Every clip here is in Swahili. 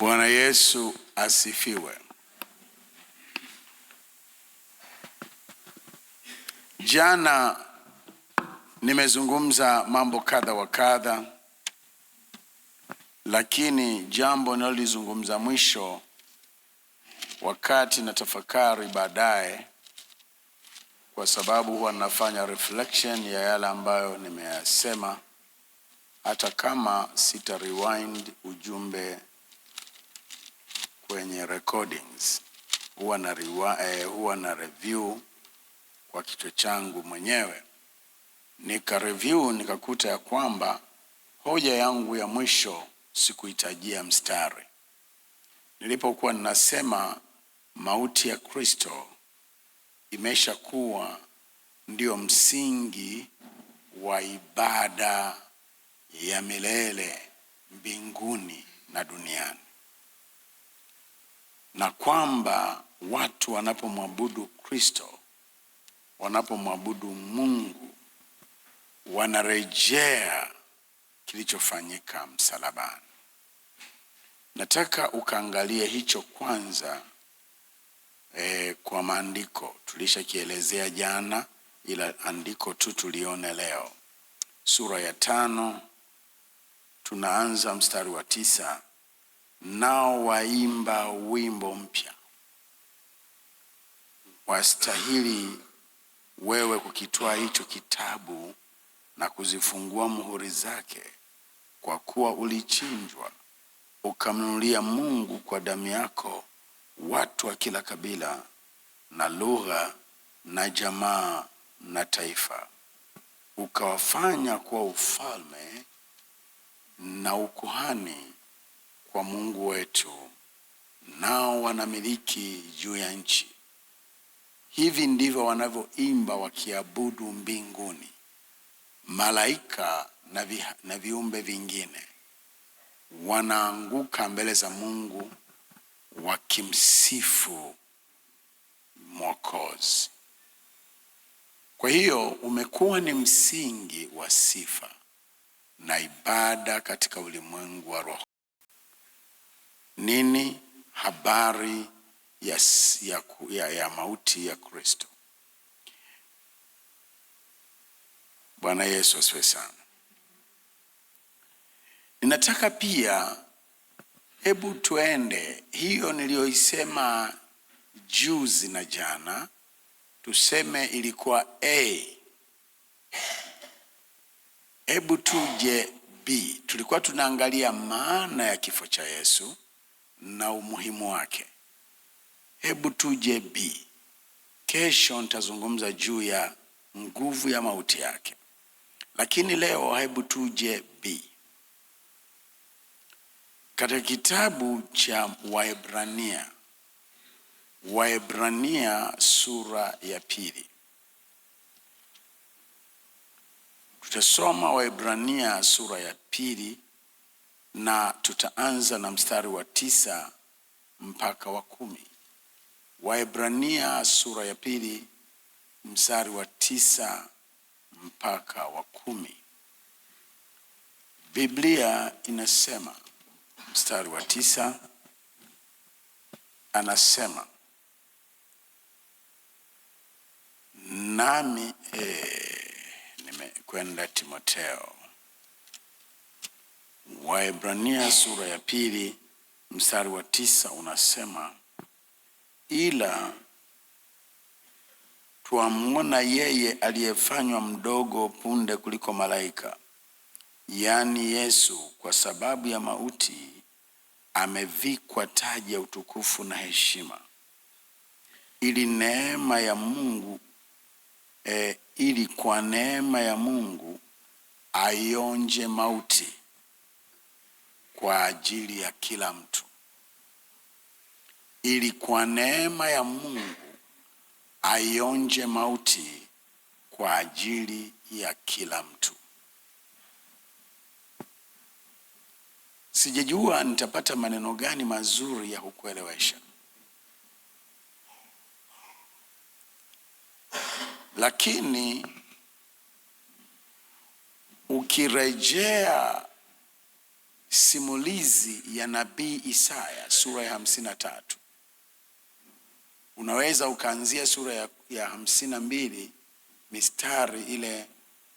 Bwana Yesu asifiwe. Jana nimezungumza mambo kadha wa kadha, lakini jambo nilizungumza mwisho wakati na tafakari baadaye, kwa sababu huwa nafanya reflection ya yale ambayo nimeyasema, hata kama sita rewind ujumbe kwenye recordings, huwa na review kwa kichwa changu mwenyewe. Nika review nikakuta ya kwamba hoja yangu ya mwisho sikuhitajia mstari. Nilipokuwa ninasema mauti ya Kristo imeshakuwa ndio msingi wa ibada ya milele mbinguni na duniani, na kwamba watu wanapomwabudu Kristo, wanapomwabudu Mungu, wanarejea kilichofanyika msalabani. Nataka ukaangalie hicho kwanza kwa maandiko. Tulishakielezea jana, ila andiko tu tulione leo. Sura ya 5 tunaanza mstari wa 9. Nao waimba wimbo mpya, wastahili wewe kukitwaa hicho kitabu na kuzifungua muhuri zake, kwa kuwa ulichinjwa ukamnunulia Mungu kwa damu yako watu wa kila kabila na lugha na jamaa na taifa, ukawafanya kuwa ufalme na ukuhani kwa Mungu wetu, nao wanamiliki juu ya nchi. Hivi ndivyo wanavyoimba wakiabudu mbinguni, malaika na viumbe vingine wanaanguka mbele za Mungu wakimsifu Mwokozi. Kwa hiyo umekuwa ni msingi wa sifa na ibada katika ulimwengu wa roho. Nini habari ya mauti ya Kristo? Bwana Yesu asifiwe sana. Ninataka pia, hebu tuende hiyo niliyoisema juzi na jana, tuseme ilikuwa A. Hebu tuje B. Tulikuwa tunaangalia maana ya kifo cha Yesu na umuhimu wake. Hebu tuje B. Kesho nitazungumza juu ya nguvu ya mauti yake, lakini leo hebu tuje B. Katika kitabu cha Waebrania sura ya 2. Tutasoma Waebrania sura ya 2 na tutaanza na mstari wa 9 mpaka wa 10. Waebrania sura ya 2 mstari wa 9 mpaka wa 10. Biblia inasema, mstari wa 9 anasema, nami nimekwenda Timotheo. Waebrania sura ya 2 mstari wa 9 unasema, ila tuamwona yeye aliyefanywa mdogo punde kuliko malaika, yaani Yesu, kwa sababu ya mauti amevikwa taji ya utukufu na heshima, ili kwa neema ya Mungu aionje mauti kwa ajili ya kila mtu. Ili kwa neema ya Mungu aionje mauti kwa ajili ya kila mtu. Sijajua nitapata maneno gani mazuri ya kukuelewesha, lakini ukirejea simulizi ya nabii Isaya sura ya 53. Unaweza ukaanzia sura ya 52 mistari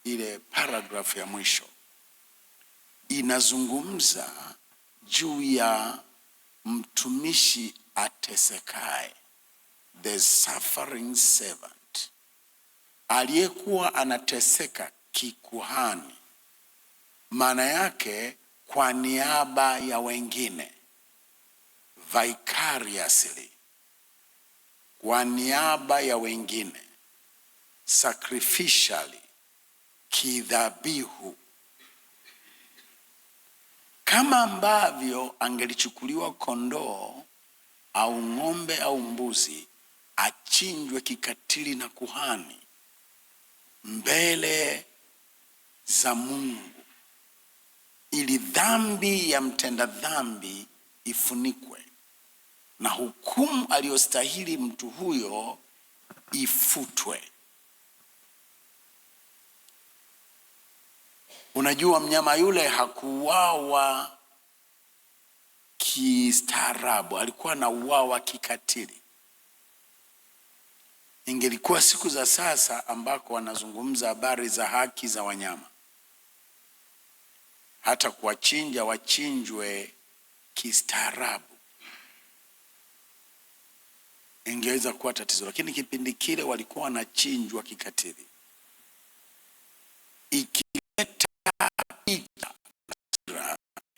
ile paragraph ya mwisho. Inazungumza juu ya mtumishi atesekaye, the suffering servant, aliyekuwa anateseka kikuhani. Maana yake kwa niaba ya wengine, vicariously, kwa niaba ya wengine, sacrificially, kidhabihu. Kama ambavyo angelichukuliwa kondoo au ng'ombe au mbuzi achinjwe kikatili na kuhani mbele za Mungu, ili dhambi ya mtenda dhambi ifunikwe na hukumu aliyostahili mtu huyo ifutwe. Unajua, mnyama yule hakuuawa kistaarabu, alikuwa na uawa kikatili. Ingelikuwa siku za sasa ambako wanazungumza habari za haki za wanyama, hata kuwachinja wachinjwe kistaarabu, ingeweza kuwa tatizo. Lakini kipindi kile walikuwa wanachinjwa kikatili, ikileta picha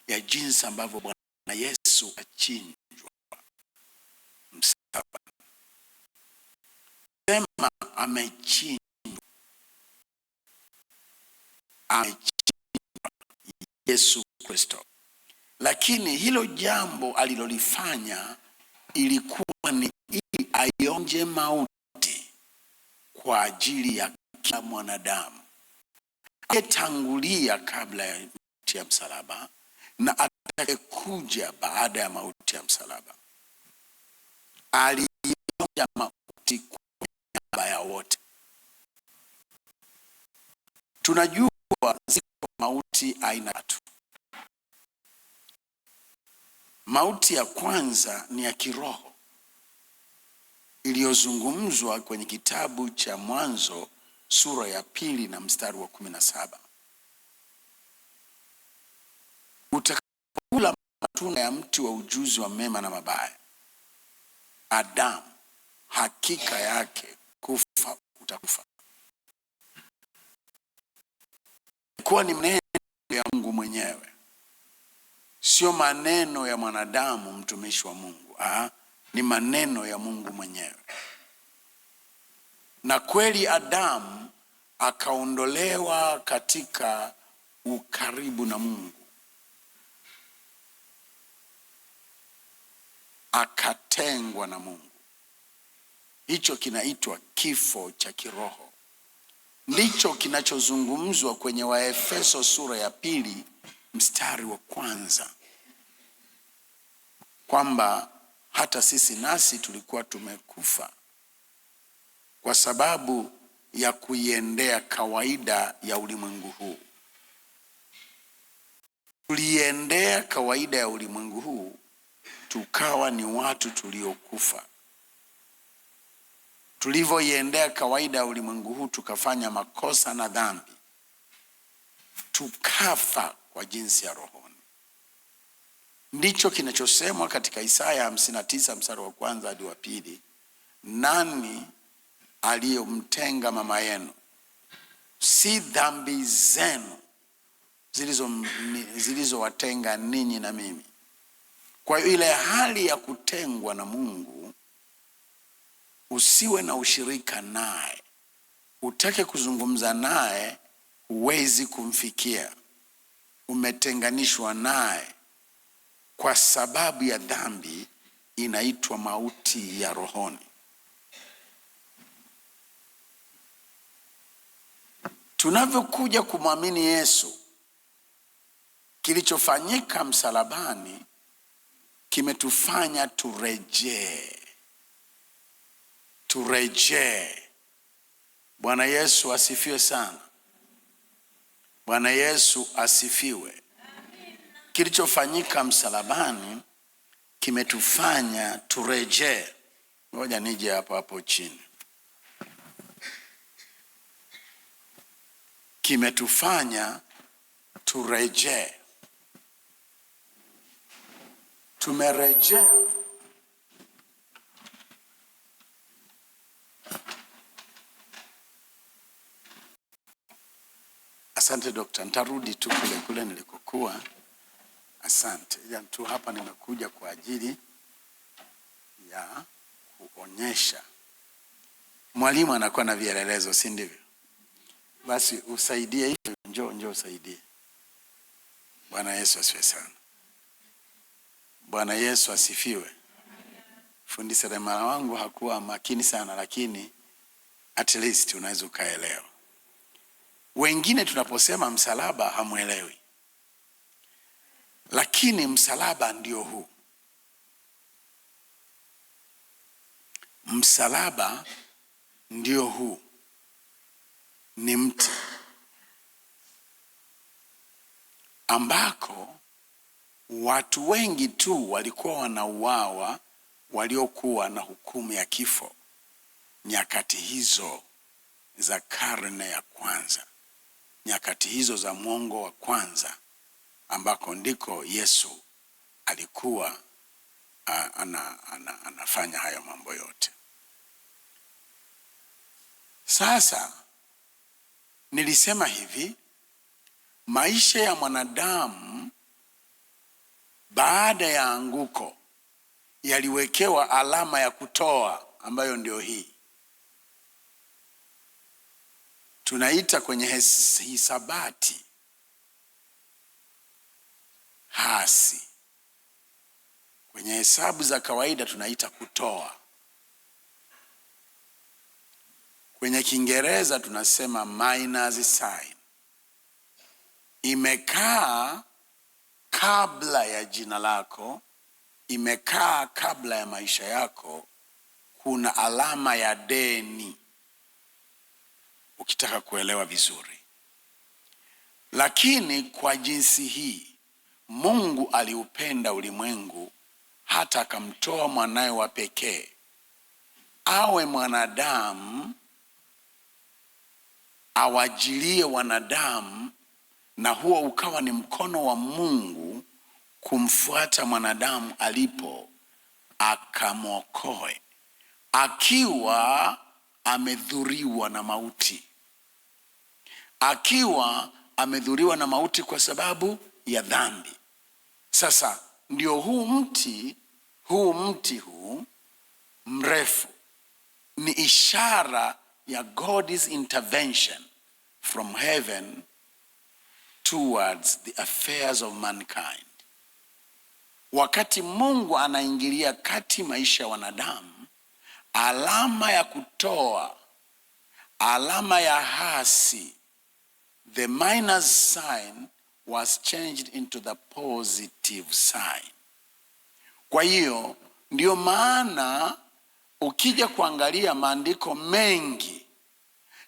ya jinsi ambavyo Bwana Yesu achinjwa msalabani. Sema amechinjwa Yesu Kristo. Lakini hilo jambo alilolifanya ilikuwa ni ili aionje mauti kwa ajili ya kila mwanadamu, aliyetangulia kabla ya mauti ya msalaba na atakayekuja baada ya mauti ya msalaba. Alionja mauti kwa niaba ya wote. Tunajua ziko mauti aina tatu. Mauti ya kwanza ni ya kiroho, iliyozungumzwa kwenye kitabu cha Mwanzo sura ya 2 na mstari wa 17. Utakula matunda ya mti wa ujuzi wa mema na mabaya, Adamu, hakika yake kufa utakufa. Kwa ni maneno ya Mungu mwenyewe, sio maneno ya mwanadamu mtumishi wa Mungu. Ni maneno ya Mungu mwenyewe. Na kweli Adamu akaondolewa katika ukaribu na Mungu, akatengwa na Mungu. Hicho kinaitwa kifo cha kiroho. Ndicho kinachozungumzwa kwenye Waefeso sura ya 2 mstari wa 1, kwamba hata sisi nasi tulikuwa tumekufa kwa sababu ya kuiendea kawaida ya ulimwengu huu. Tuliendea kawaida ya ulimwengu huu, tukawa ni watu tuliokufa. Tulivyoiendea kawaida ya ulimwengu huu, tukafanya makosa na dhambi, tukafa kwa jinsi ya rohoni. Ndicho kinachosemwa katika Isaya 59 mstari wa 1 hadi wa 2. Nani aliyomtenga mama yenu? Si dhambi zenu zilizowatenga ninyi na mimi. Kwa hiyo ile hali ya kutengwa na Mungu, usiwe na ushirika naye, utake kuzungumza naye, huwezi kumfikia. Umetenganishwa naye kwa sababu ya dhambi, inaitwa mauti ya rohoni. Tunavyokuja kumwamini Yesu, kilichofanyika msalabani kimetufanya turejee. Bwana Yesu asifiwe sana. Bwana Yesu asifiwe. kilichofanyika msalabani kimetufanya turejee. Ngoja nije hapo chini. Kimetufanya turejee. Tumerejea. Asante dokta, nitarudi tu kule nilikokuwa. Asante. Tu hapa nimekuja kwa ajili ya kuonyesha. Mwalimu anakuwa na vielelezo, si ndivyo? Basi usaidie hiyo, njoo usaidie. Bwana Yesu asifiwe sana. Bwana Yesu asifiwe. Fundi seremala wangu hakuwa makini sana, lakini at least unaweza ukaelewa. Wengine tunaposema msalaba hamuelewi, lakini msalaba ndio huu. Msalaba ndio huu, ni mti ambako watu wengi tu walikuwa wanauawa, waliokuwa na hukumu ya kifo nyakati hizo za karne ya kwanza, nyakati hizo za mwongo wa kwanza, ambako ndiko Yesu alikuwa anafanya hayo mambo yote. Sasa nilisema hivi, maisha ya mwanadamu baada ya anguko yaliwekewa alama ya kutoa, ambayo ndio hii. Tunaita kwenye hisabati hasi. Kwenye hesabu za kawaida tunaita kutoa. Kwenye Kiingereza tunasema minus sign. Imekaa kabla ya jina lako, imekaa kabla ya maisha yako, kuna alama ya deni, ukitaka kuelewa vizuri. Lakini kwa jinsi hii Mungu aliupenda ulimwengu hata akamtoa mwanawe wa pekee awe mwanadamu, awajilie wanadamu, na huo ukawa ni mkono wa Mungu kumfuata mwanadamu alipo, akamwokoe akiwa amedhuriwa na mauti. Akiwa amedhuriwa na mauti kwa sababu ya dhambi. Sasa ndio huu mti mrefu ni ishara ya God's intervention from heaven towards the affairs of mankind. Wakati Mungu anaingilia kati maisha ya wanadamu, alama ya kutoa, alama ya hasi, the minus sign was changed into the positive sign. Kwa hiyo ndio maana ukija kuangalia maandiko mengi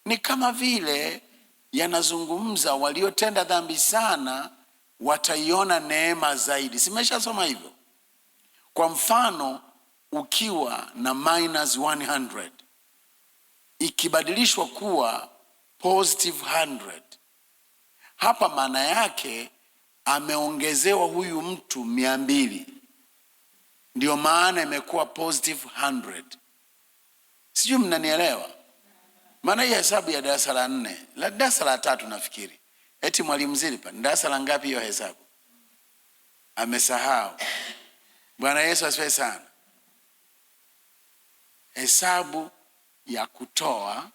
ni kama vile yanazungumza waliotenda dhambi sana wataiona neema zaidi. Simeshasoma hivyo. Kwa mfano, ukiwa na minus 100 ikibadilishwa kuwa positive 100, hapa maana yake ameongezewa huyu mtu 200. Ndio maana imekuwa positive 100. Sijui mnanielewa? Maana hii hesabu ya darasa la 4, la darasa la 3 nafikiri. Eti mwalimu Zilipa, darasa la ngapi hiyo hesabu? Amesahau. Bwana Yesu asifiwe sana. Hesabu ya kutoa,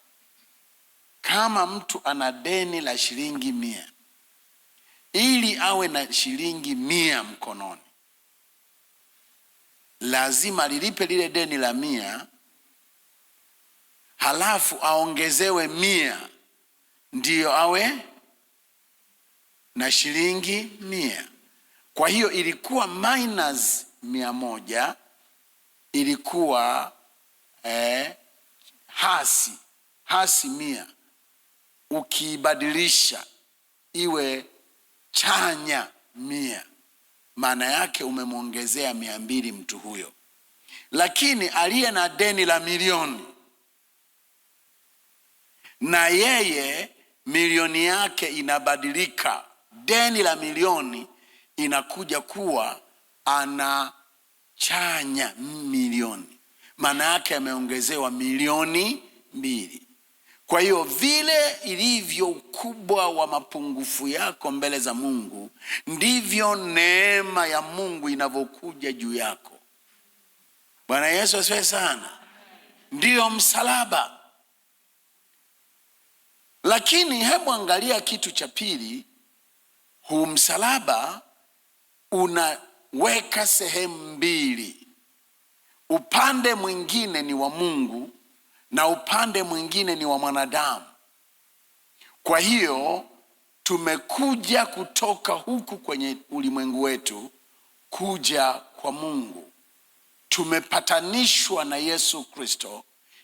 kama mtu ana deni la shilingi 100, ili awe na shilingi 100 mkononi, lazima lilipe lile deni la 100, halafu aongezewe 100 ndiyo awe na shilingi 100. Kwa hiyo ilikuwa minus 100, ilikuwa hasi 100, ukibadilisha iwe chanya 100, maana yake umemwongezea 200 mtu huyo. Lakini aliye na deni la milioni, na yeye milioni yake inabadilika, deni la milioni inakuja kuwa anachanya milioni, maana yake ameongezewa 2,000,000. Kwa hiyo vile ilivyo ukubwa wa mapungufu yako mbele za Mungu, ndivyo neema ya Mungu inavyokuja juu yako. Bwana Yesu asifiwe sana. Ndiyo msalaba. Lakini hebu angalia kitu cha pili. Huu msalaba unaweka sehemu mbili. Upande mwingine ni wa Mungu na upande mwingine ni wa mwanadamu. Kwa hiyo tumekuja kutoka huku kwenye ulimwengu wetu kuja kwa Mungu. Tumepatanishwa na Yesu Kristo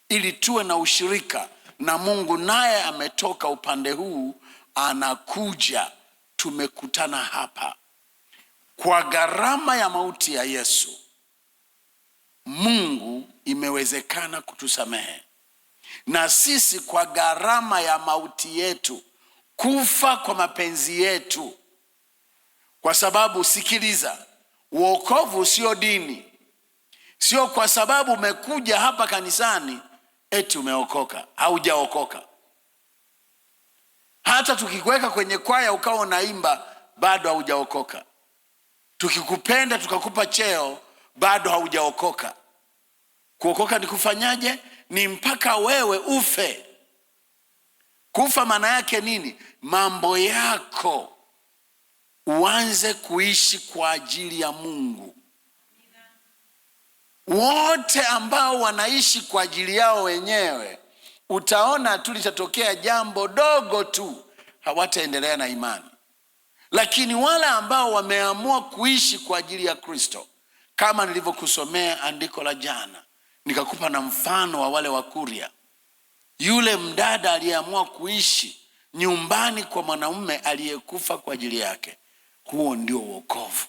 ili tuwe na ushirika na Mungu, naye ametoka upande huu anakuja. Tumekutana hapa kwa gharama ya mauti ya Yesu. Mungu imewezekana kutusamehe, na sisi kwa gharama ya mauti yetu, kufa kwa mapenzi yetu. Kwa sababu sikiliza, wokovu sio dini. Sio kwa sababu umekuja hapa kanisani eti umeokoka. Haujaokoka. Hata tukikuweka kwenye kwaya ukawa unaimba, bado haujaokoka. Tukikupenda tukakupa cheo, bado haujaokoka. Kuokoka ni kufanyaje? Ni mpaka wewe ufe. Kufa maana yake nini? Mambo yako uanze kuishi kwa ajili ya Mungu. Wote ambao wanaishi kwa ajili yao wenyewe, utaona tu litatokea jambo dogo tu, hawataendelea na imani. Lakini wale ambao wameamua kuishi kwa ajili ya Kristo, kama nilivyokusomea andiko la jana, nikakupa na mfano wa wale wa Kuria, yule mdada aliyeamua kuishi nyumbani kwa mwanamume aliyekufa kwa ajili yake. Huo ndio wokovu.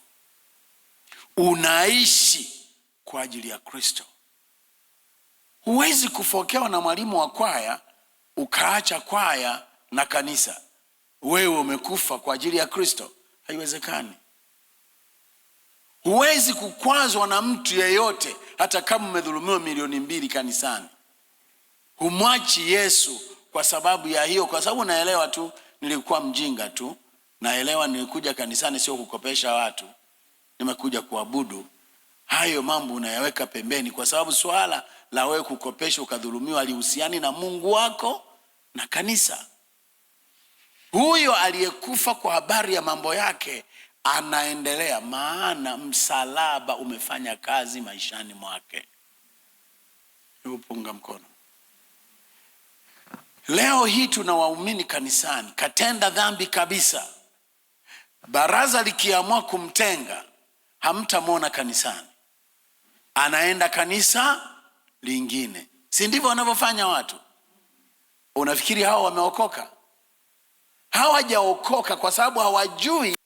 Unaishi kwa ajili ya Kristo. Huwezi kufokewa na mwalimu wa kwaya ukaacha kwaya na kanisa. Wewe umekufa kwa ajili ya Kristo. Haiwezekani. Huwezi kukwazwa na mtu yeyote hata kama umedhulumiwa 2,000,000 kanisani. Humwachi Yesu kwa sababu ya hiyo. Kwa sababu naelewa tu nilikuwa mjinga tu. Naelewa nilikuja kanisani sio kukopesha watu. Nimekuja kuabudu. Hayo mambo unayaweka pembeni, kwa sababu swala la wewe kukopesha ukadhulumiwa lihusiani na Mungu wako na kanisa. Huyo aliyekufa kwa habari ya mambo yake anaendelea, maana msalaba umefanya kazi maishani mwake. Hebu punga mkono. Leo hii tuna waumini kanisani, katenda dhambi kabisa. Baraza likiamua kumtenga, hamtamwona kanisani. Anaenda kanisa lingine. Si ndivyo wanavyofanya watu? Unafikiri hao wameokoka? Hawajaokoka kwa sababu hawajui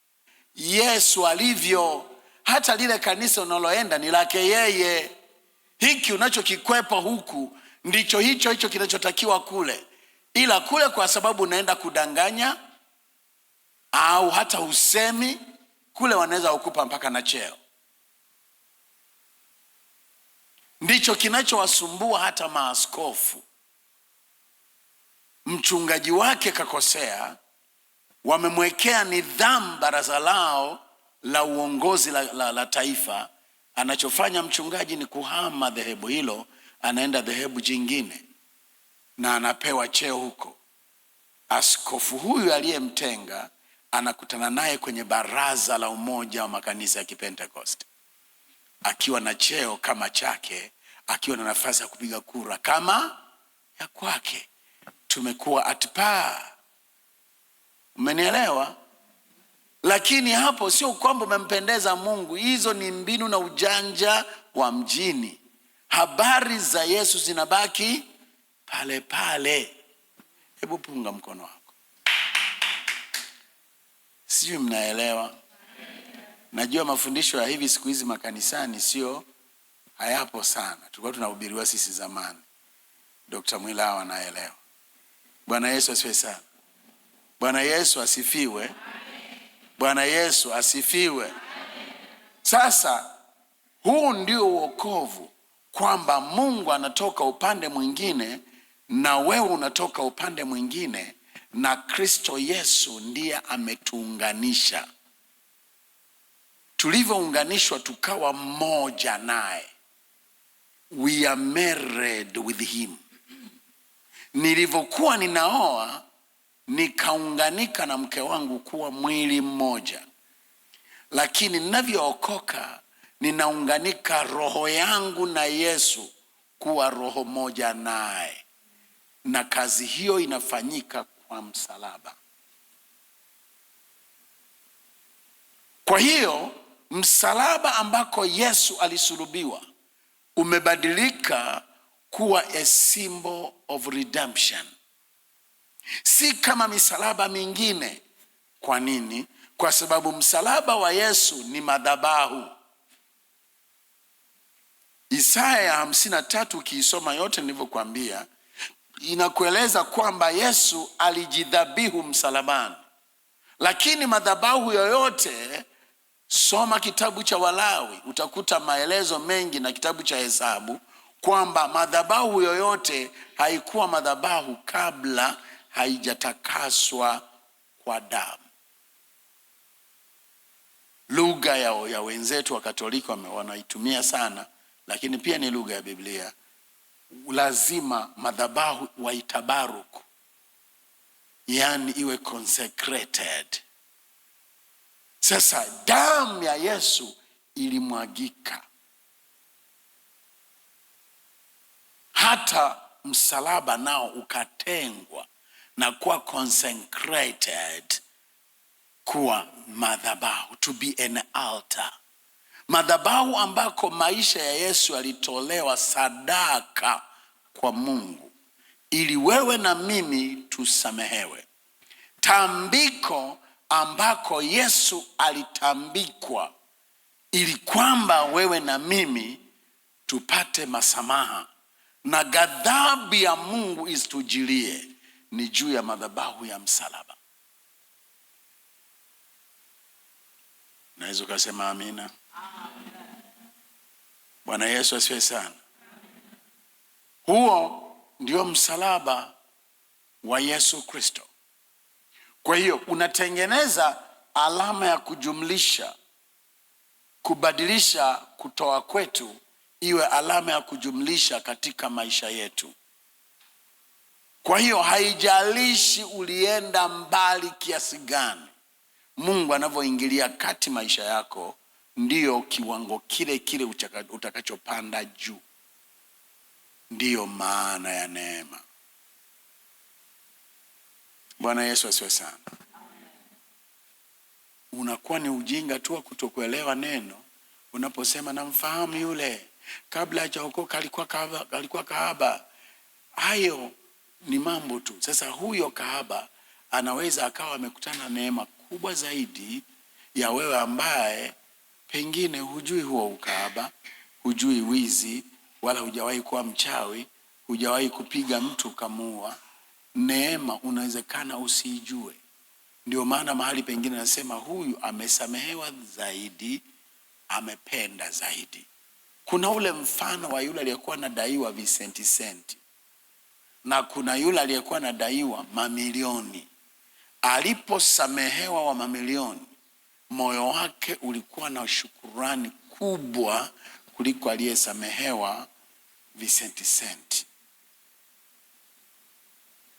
Yesu alivyo. Hata lile kanisa unaloenda ni lake yeye. Hiki unachokikwepa huku ndicho hicho kinachotakiwa kule. Ila kule kwa sababu unaenda kudanganya au hata usemi, kule wanaweza kukupa mpaka na cheo. Ndicho kinachowasumbua hata maaskofu. Mchungaji wake kakosea, wamemwekea nidhamu baraza lao la uongozi la taifa. Anachofanya mchungaji ni kuhama dhehebu hilo, anaenda dhehebu jingine na anapewa cheo huko. Askofu huyu aliyemtenga anakutana naye kwenye baraza la umoja wa makanisa ya Kipentekoste, akiwa na cheo kama chake, akiwa na nafasi ya kupiga kura kama ya kwake. Tumekuwa atpa. Umenielewa? Lakini hapo sio kwamba umempendeza Mungu. Hizo ni mbinu na ujanja wa mjini. Habari za Yesu zinabaki pale pale. Hebu punga mkono wako. Sijui mnaelewa. Najua mafundisho ya hivi siku hizi makanisani sio hayapo sana. Tulikuwa tunahubiriwa sisi zamani. Dr. Mwilao anaelewa. Bwana Yesu asifiwe sana. Bwana Yesu asifiwe. Bwana Yesu asifiwe. Sasa huu ndio wokovu, kwamba Mungu anatoka upande mwingine na wewe unatoka upande mwingine, na Kristo Yesu ndiye ametuunganisha. Tulivyounganishwa tukawa mmoja naye. We are married with him. Nilivyokuwa ninaoa nikaunganika na mke wangu kuwa mwili mmoja, lakini ninavyookoka ninaunganika roho yangu na Yesu kuwa roho moja naye, na kazi hiyo inafanyika kwa msalaba. Kwa hiyo msalaba ambako Yesu alisulubiwa umebadilika kuwa a symbol of redemption. Si kama misalaba mingine. Kwa nini? Kwa sababu msalaba wa Yesu ni madhabahu. Isaya 53 ukiisoma yote nilivyokuambia, inakueleza kwamba Yesu alijidhabihu msalabani. Lakini madhabahu yoyote, soma kitabu cha Walawi utakuta maelezo mengi, na kitabu cha Hesabu, kwamba madhabahu yoyote haikuwa madhabahu kabla haijatakaswa kwa damu. Lugha ya wenzetu wa Katoliki wanaitumia sana, lakini pia ni lugha ya Biblia. Lazima madhabahu waitabaruku, yani iwe consecrated. Sasa damu ya Yesu ilimwagika, hata msalaba nao ukatengwa na kuwa consecrated, kuwa madhabahu, to be an altar. Madhabahu ambako maisha ya Yesu yalitolewa sadaka kwa Mungu ili wewe na mimi tusamehewe. Tambiko ambako Yesu alitambikwa ili kwamba wewe na mimi tupate masamaha na ghadhabu ya Mungu isitujilie, ni juu ya madhabahu ya msalaba. Naweza kusema amina. Bwana Yesu asifiwe sana. Huo ndio msalaba wa Yesu Kristo. Kwa hiyo unatengeneza alama ya kujumlisha, kubadilisha kutoa kwetu iwe alama ya kujumlisha katika maisha yetu. Kwa hiyo haijalishi ulienda mbali kiasi gani, Mungu anavyoingilia kati maisha yako, ndiyo kiwango kile kile utakachopanda juu. Ndiyo maana ya neema. Bwana Yesu asifiwe sana. Unakuwa ni ujinga tu kutokuelewa neno unaposema namfahamu yule, kabla hajaokoka alikuwa kahaba. Hayo ni mambo tu. Sasa huyo kahaba anaweza akawa amekutana neema kubwa zaidi ya wewe ambaye pengine hujui huo ukahaba, hujui wizi, wala hujawahi kuwa mchawi, hujawahi kupiga mtu kamuua. Neema unawezekana usijue. Ndio maana mahali pengine nasema huyu amesamehewa zaidi, amependa zaidi. Kuna ule mfano wa yule aliyekuwa anadaiwa visenti, na kuna yule aliyekuwa anadaiwa mamilioni. Aliposamehewa wa mamilioni, moyo wake ulikuwa na shukurani kubwa kuliko aliyesamehewa visenti.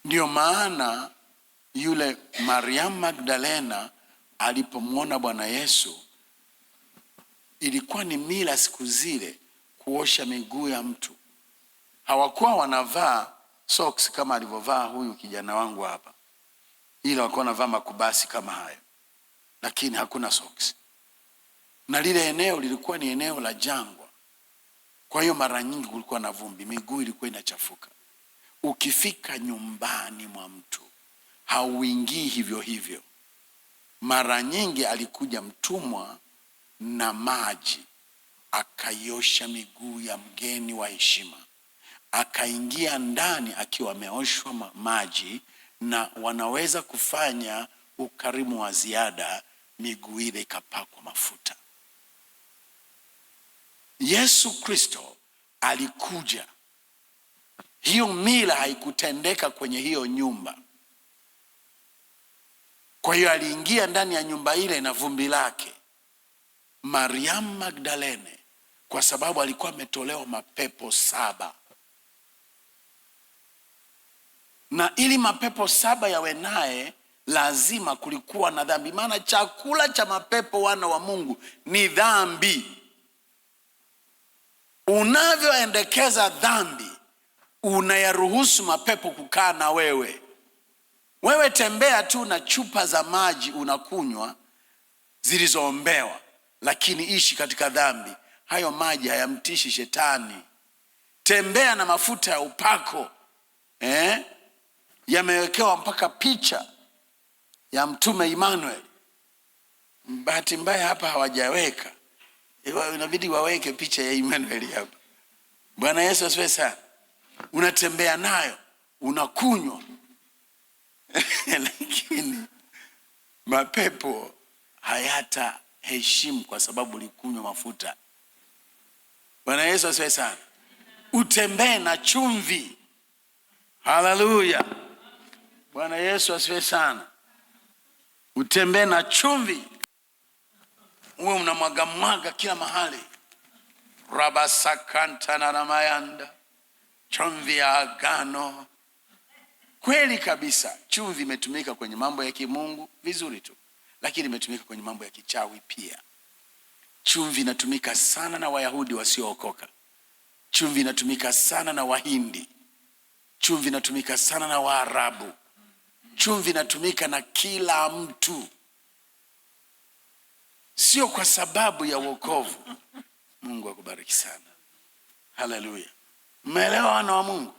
Ndio maana yule Mariamu Magdalena alipomwona Bwana Yesu, ilikuwa ni mila siku zile kuosha miguu ya mtu. Hawakuwa wanavaa socks kama alivyovaa huyu kijana wangu hapa, ila walikuwa wanavaa makubasi kama hayo, lakini hakuna socks. Na lile eneo lilikuwa ni eneo la jangwa, kwa hiyo mara nyingi kulikuwa na vumbi, miguu ilikuwa inachafuka. Ukifika nyumbani mwa mtu hauingii hivyo hivyo. Mara nyingi alikuja mtumwa na maji, akaiosha miguu ya mgeni wa heshima, akaingia ndani akiwa ameoshwa maji, na wanaweza kufanya ukarimu wa ziada, miguu ile ikapakwa mafuta. Yesu Kristo alikuja. Hiyo mila haikutendeka kwenye hiyo nyumba. Kwa hiyo aliingia ndani ya nyumba ile na vumbi lake. Mariamu Magdalene, kwa sababu alikuwa ametolewa mapepo 7. Na ili mapepo 7 yawe naye, lazima kulikuwa na dhambi. Maana chakula cha mapepo wana wa Mungu ni dhambi. Unavyoendekeza dhambi, unayaruhusu mapepo kukaa na wewe. Wewe tembea tu na chupa za maji unakunywa zilizoombewa, lakini ishi katika dhambi. Hayo maji hayamtishi shetani. Tembea na mafuta ya upako, yamewekewa mpaka picha ya Mtume Emmanuel. Bahati mbaya hapa hawajaweka, inabidi waweke picha ya Emmanuel hapa. Bwana Yesu asifiwe sana. Unatembea nayo, unakunywa lakini mapepo hayata heshimu kwa sababu ulikunywa mafuta. Bwana Yesu asifiwe sana. Utembee na chumvi. Haleluya. Bwana Yesu asifiwe sana. Utembee na chumvi. Uwe unamwaga kila mahali. Rabasakanta na ramayanda. Chumvi ya agano. Kweli kabisa, chumvi imetumika kwenye mambo ya kimungu vizuri tu, lakini imetumika kwenye mambo ya kichawi pia. Chumvi inatumika sana na Wayahudi wasiookoka. Chumvi inatumika sana na Wahindi. Chumvi inatumika sana na Waarabu. Chumvi inatumika na kila mtu, sio kwa sababu ya wokovu. Mungu akubariki sana. Haleluya. Mmeelewa wana wa Mungu?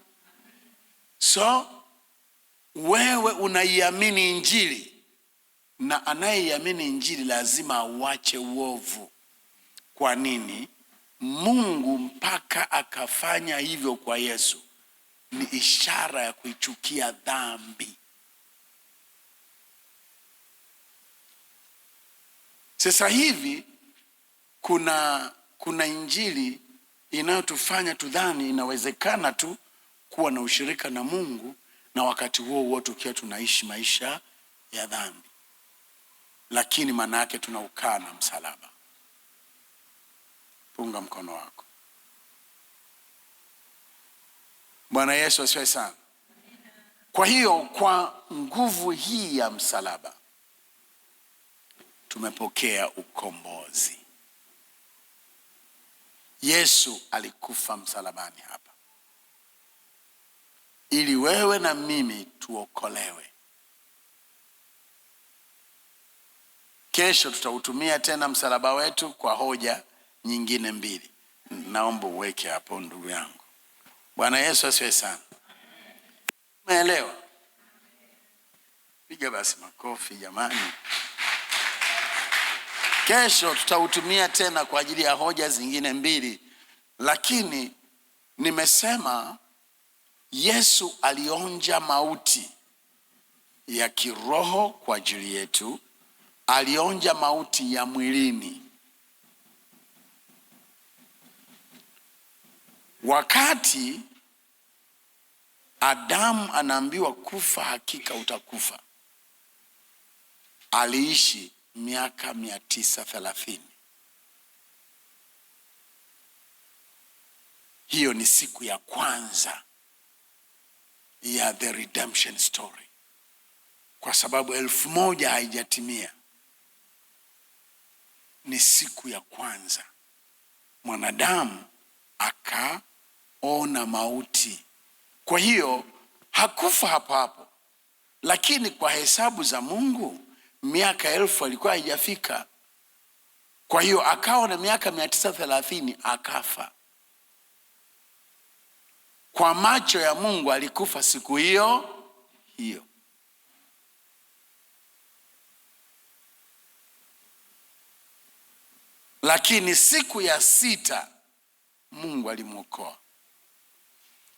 So wewe unaiamini Injili, na anayeiamini Injili lazima awache uovu. Kwa nini? Mungu mpaka akafanya hivyo kwa Yesu ni ishara ya kuichukia dhambi. Sasa hivi kuna Injili inayotufanya tudhani inawezekana tu kuwa na ushirika na Mungu, na wakati huo huo tukiwa tunaishi maisha ya dhambi. Lakini maana yake tunaukana msalaba. Punga mkono wako. Bwana Yesu asifiwe sana. Kwa hiyo kwa nguvu hii ya msalaba tumepokea ukombozi. Yesu alikufa msalabani hapa ili wewe na mimi tuokolewe. Kesho tutautumia tena msalaba wetu kwa hoja nyingine 2. Naomba uweke hapo ndugu yangu. Bwana Yesu asifiwe sana. Umeelewa? Piga basi makofi jamani. Kesho tutautumia tena kwa ajili ya hoja zingine 2. Lakini nimesema Yesu alionja mauti ya kiroho kwa ajili yetu. Alionja mauti ya mwilini. Wakati Adamu anaambiwa kufa hakika utakufa, aliishi miaka 930. Hiyo ni siku ya kwanza ya the redemption story, kwa sababu 1000 haijatimia. Ni siku ya kwanza mwanadamu akaona mauti. Kwa hiyo hakufa hapo hapo, lakini kwa hesabu za Mungu miaka 1000 alikuwa haijafika. Kwa hiyo akawa na miaka 930 akafa. Kwa macho ya Mungu alikufa siku hiyo hiyo. lakini siku ya 6 Mungu alimwokoa.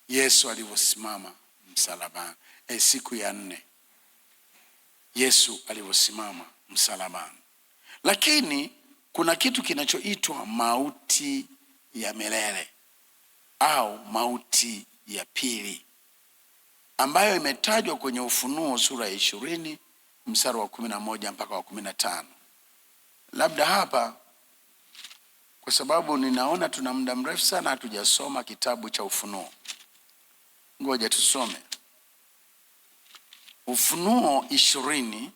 Yesu alivyosimama msalabani, siku ya 4 Yesu alivyosimama msalabani. Lakini kuna kitu kinachoitwa mauti ya milele au mauti ya pili, ambayo imetajwa kwenye Ufunuo sura ya 20 mstari wa 11 mpaka wa 15. Labda hapa, kwa sababu ninaona tuna muda mrefu sana hatujasoma kitabu cha Ufunuo, ngoja tusome Ufunuo 20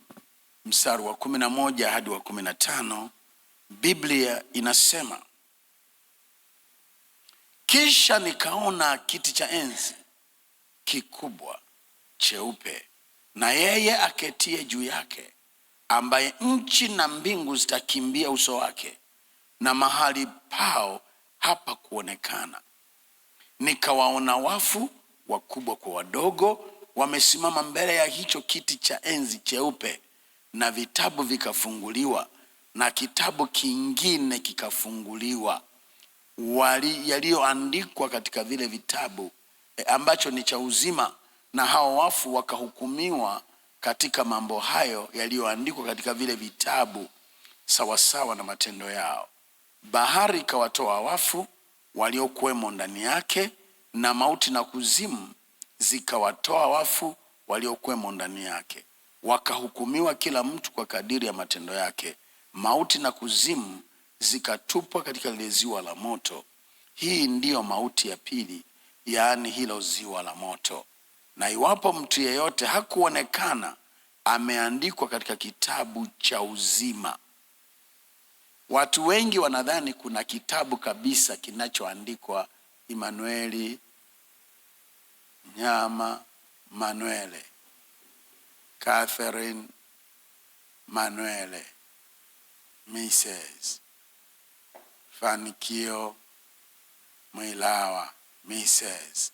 mstari wa 11 hadi wa 15. Biblia inasema, kisha nikaona kiti cha enzi kikubwa cheupe, na yeye aketie juu yake, ambaye nchi na mbingu zitakimbia uso wake, na mahali pao hapa kuonekana. Nikawaona wafu wakubwa kwa wadogo wamesimama mbele ya hicho kiti cha enzi cheupe, na vitabu vikafunguliwa, na kitabu kingine kikafunguliwa, yaliyoandikwa katika vile vitabu ambacho ni cha uzima, na hao wafu wakahukumiwa katika mambo hayo yaliyoandikwa katika vile vitabu sawasawa na matendo yao. Bahari ikawatoa wafu waliokuwemo ndani yake, na mauti na kuzimu zikawatoa wafu waliokuwemo ndani yake. Wakahukumiwa kila mtu kwa kadiri ya matendo yake. Mauti na kuzimu zikatupwa katika lile ziwa la moto. Hii ndiyo mauti ya pili, yaani hilo ziwa la moto. Na iwapo mtu yeyote hakuonekana ameandikwa katika kitabu cha uzima. Watu wengi wanadhani kuna kitabu kabisa kinachoandikwa Emmanueli, Nyama Manuele, Catherine Manuele, Mrs. Fanikio Mwilawa, Mrs.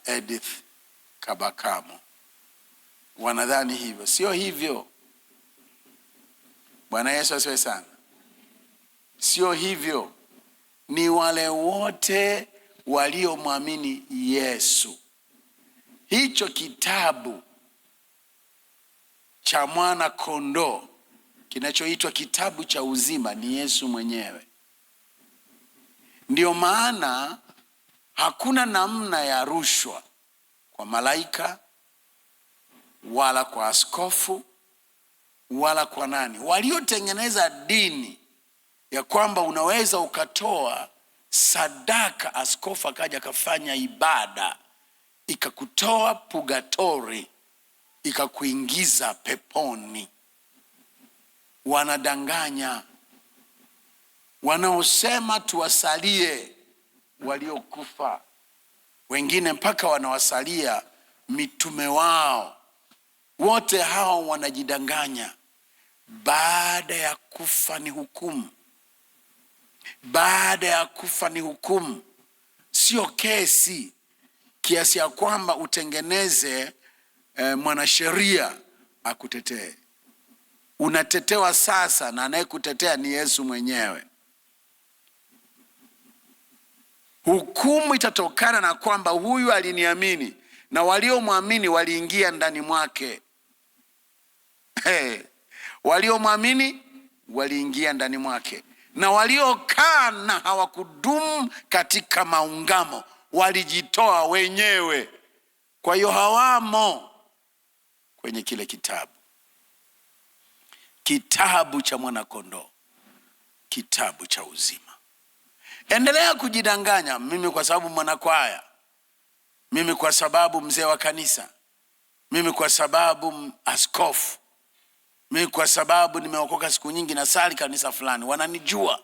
Edith Kabakamo. Wanadhani hivyo. Sio hivyo. Bwana Yesu asifiwe sana. Sio hivyo. Ni wale wote waliomwamini Yesu. Hicho kitabu cha mwana kondoo kinachoitwa kitabu cha uzima ni Yesu mwenyewe. Ndio maana hakuna namna ya rushwa kwa malaika wala kwa askofu wala kwa nani. Waliotengeneza dini ya kwamba unaweza ukatoa sadaka, askofu akaja akafanya ibada ikakutoa purgatori ikakuingiza peponi, wanadanganya. Wanaosema tuwasalie waliokufa, wengine mpaka wanawasalia mitume wao, wote hao wanajidanganya. Baada ya kufa ni hukumu. Baada ya kufa ni hukumu, sio kesi kiasi ya kwamba utengeneze mwanasheria akutetee. Unatetewa sasa, na anayekutetea ni Yesu mwenyewe. Hukumu itatokana na kwamba huyu aliniamini, na waliomwamini waliingia ndani mwake. Waliomwamini waliingia ndani mwake, na waliokaa na hawakudumu katika maungamo walijitoa wenyewe. Kwa hiyo hawamo kwenye kile kitabu, kitabu cha mwana kondoo, kitabu cha uzima. Endelea kujidanganya, mimi kwa sababu mwanakwaya, mimi kwa sababu mzee wa kanisa, mimi kwa sababu askofu, mimi kwa sababu nimeokoka siku nyingi na sali kanisa fulani, wananijua.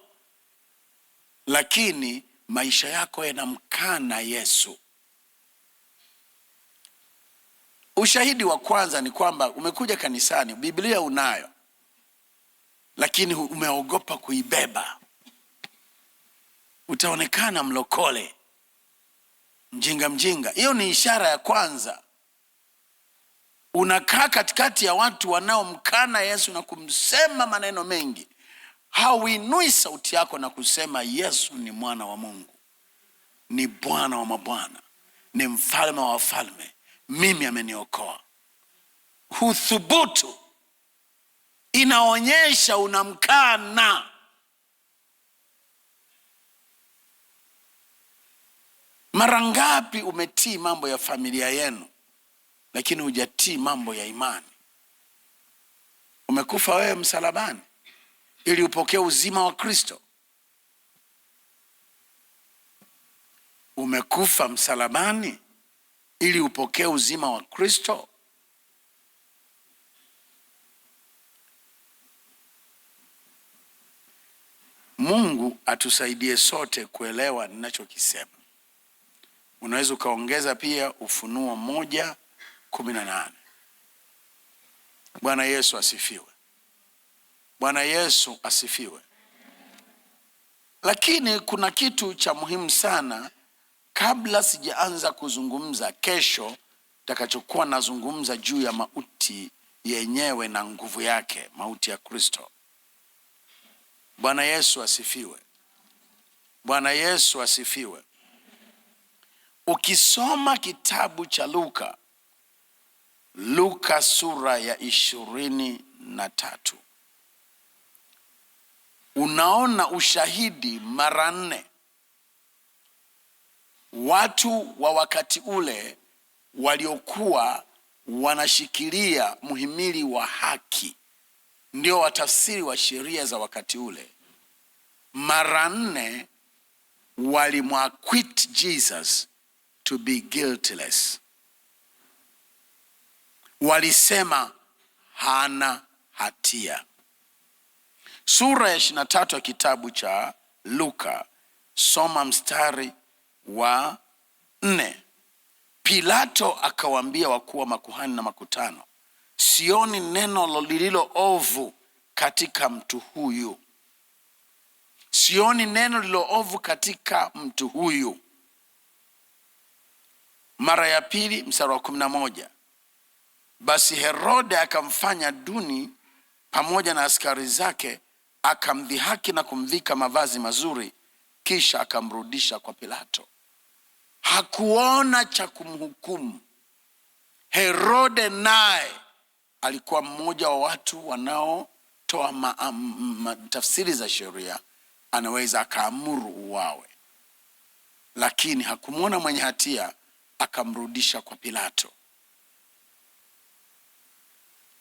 Lakini maisha yako yanamkana Yesu. Ushahidi wa kwanza ni kwamba umekuja kanisani, Biblia unayo, lakini umeogopa kuibeba. Utaonekana mlokole, mjinga. Hiyo ni ishara ya kwanza. unakaa katikati ya watu wanaomkana Yesu na kumsema maneno mengi, hauinui sauti yako na kusema Yesu ni mwana wa Mungu, ni Bwana wa mabwana, ni mfalme wa wafalme, mimi ameniokoa, huthubutu, inaonyesha unamkana. Mara ngapi umetii mambo ya familia yenu lakini hujatii mambo ya imani? Umekufa wewe msalabani ili upokee uzima wa Kristo. Umekufa msalabani ili upokee uzima wa Kristo. Mungu atusaidie sote kuelewa ninachokisema. Unaweza ukaongeza pia Ufunuo 1:18. Bwana Yesu asifiwe. Bwana Yesu asifiwe. Lakini kuna kitu cha muhimu sana kabla sijaanza kuzungumza. Kesho nitakachokuwa nazungumza juu ya mauti yenyewe na nguvu yake, mauti ya Kristo. Bwana Yesu asifiwe. Bwana Yesu asifiwe. Ukisoma kitabu cha Luka sura ya 23, unaona ushahidi mara 4. Watu wa wakati ule waliokuwa wanashikilia muhimili wa haki, ndio watafsiri wa sheria za wakati ule, mara 4 walimwacquit Jesus to be guiltless. Walisema hana hatia. Sura ya 23 ya kitabu cha Luka, soma mstari wa 4. Pilato akawaambia wakuu wa makuhani na makutano, sioni neno lililo ovu katika mtu huyu. Sioni neno lililo ovu katika mtu huyu. Mara ya pili, mstari wa 11. Basi Herode akamfanya duni pamoja na askari zake, akamdhihaki na kumvika mavazi mazuri, kisha akamrudisha kwa Pilato. Hakuona cha kumhukumu. Herode naye alikuwa mmoja wa watu wanaotoa tafsiri za sheria, anaweza akaamuru uwawe, lakini hakumuona mwenye hatia, akamrudisha kwa Pilato.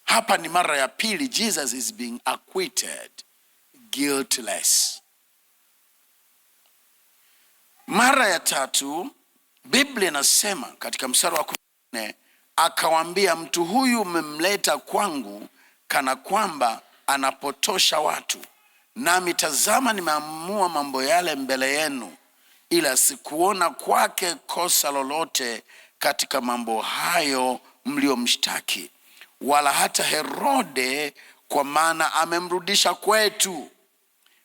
Hapa ni mara ya pili Jesus is being acquitted guiltless. Mara ya tatu Biblia inasema katika mstari wa 14, akawaambia, mtu huyu mmemleta kwangu kana kwamba anapotosha watu, nami tazama nimeamua mambo yale mbele yenu, ila sikuona kwake kosa lolote katika mambo hayo mliomshtaki, wala hata Herode, kwa maana amemrudisha kwetu.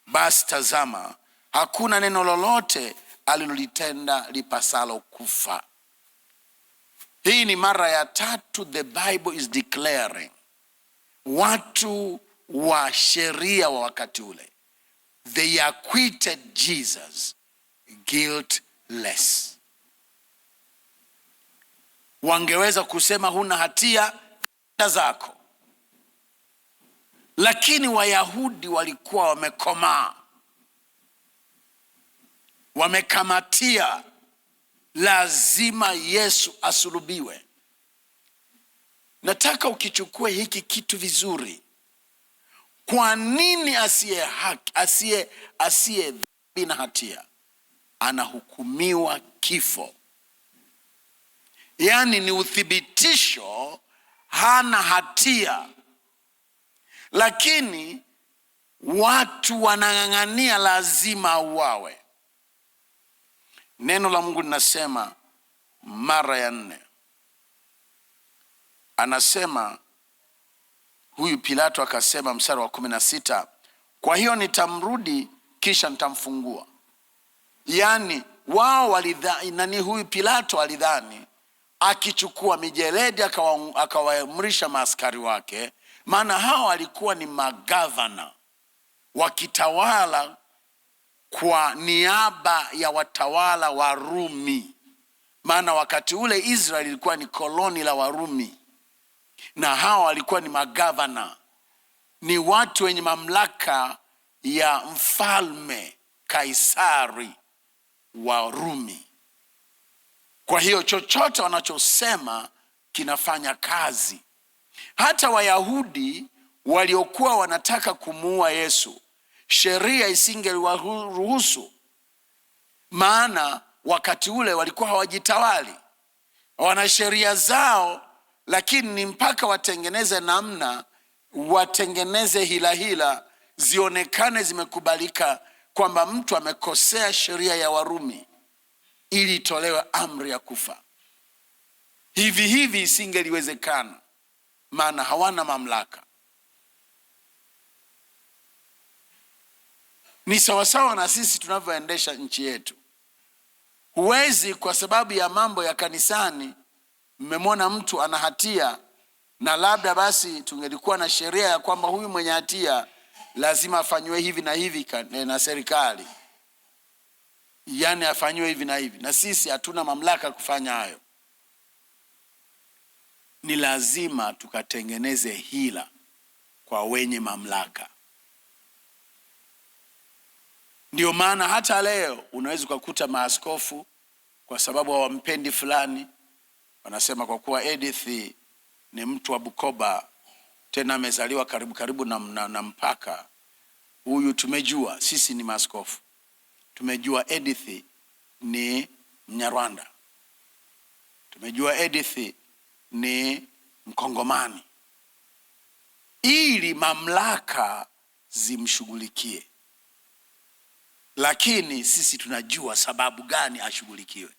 Basi tazama, hakuna neno lolote alilolitenda lipasalo kufa. Hii ni mara ya tatu the Bible is declaring, watu wa sheria wa wakati ule, they acquitted Jesus guiltless. Wangeweza kusema huna hatia zako, lakini Wayahudi walikuwa wamekomaa, wamekamatia, lazima Yesu asulubiwe. Nataka ukichukue hiki kitu vizuri. Kwa nini asiye haki, asiye dhambi na hatia anahukumiwa kifo? Yaani ni uthibitisho hana hatia, lakini watu wanang'ang'ania lazima auawe. Neno la Mungu linasema mara ya 4, anasema huyu Pilato akasema, mstari wa 16, kwa hiyo nitamrudi kisha nitamfungua. Yaani wao walidhani, huyu Pilato alidhani akichukua mijeledi akawaamrisha maaskari wake, maana hao walikuwa ni magavana wakitawala kwa niaba ya watawala wa Rumi, maana wakati ule Israeli ilikuwa ni koloni la Warumi, na hao walikuwa ni magavana, ni watu wenye mamlaka ya mfalme Kaisari wa Rumi. Kwa hiyo chochote wanachosema kinafanya kazi. Hata Wayahudi waliokuwa wanataka kumuua Yesu, sheria isingeliwaruhusu, maana wakati ule walikuwa hawajitawali, wana sheria zao, lakini ni mpaka watengeneze namna, watengeneze hila zionekane zimekubalika kwamba mtu amekosea sheria ya Warumi ili itolewe amri ya kufa. Hivi isingeliwezekana, maana hawana mamlaka. Ni sawasawa na sisi tunavyoendesha nchi yetu. Huwezi kwa sababu ya mambo ya kanisani, mmemwona mtu ana hatia, na labda basi tungelikuwa na sheria ya kwamba huyu mwenye hatia lazima afanywe hivi na hivi na serikali, yani afanywe hivi na hivi, na sisi hatuna mamlaka kufanya hayo. Ni lazima tukatengeneze hila kwa wenye mamlaka. Ndio maana hata leo unaweza kukuta maaskofu, kwa sababu hawampendi fulani, wanasema kwa kuwa Edith ni mtu wa Bukoba, tena amezaliwa karibu na mpaka, huyu tumejua sisi ni maaskofu, tumejua Edith ni Mnyarwanda, tumejua Edith ni Mkongomani, ili mamlaka zimshughulikie. Lakini sisi tunajua sababu gani ashughulikiwe.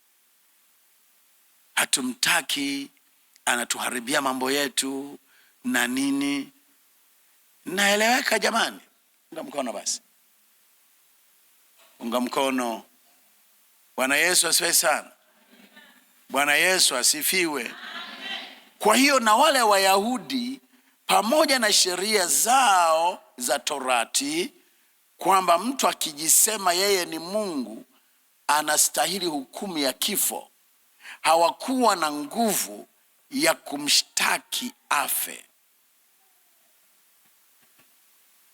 Hatumtaki, anatuharibia mambo yetu na nini. Naeleweka jamani? Unga mkono basi. Unga mkono. Bwana Yesu asifiwe sana. Bwana Yesu asifiwe. Kwa hiyo na wale Wayahudi pamoja na sheria zao za Torati, kwamba mtu akijisema yeye ni Mungu anastahili hukumu ya kifo, hawakuwa na nguvu ya kumshtaki afe.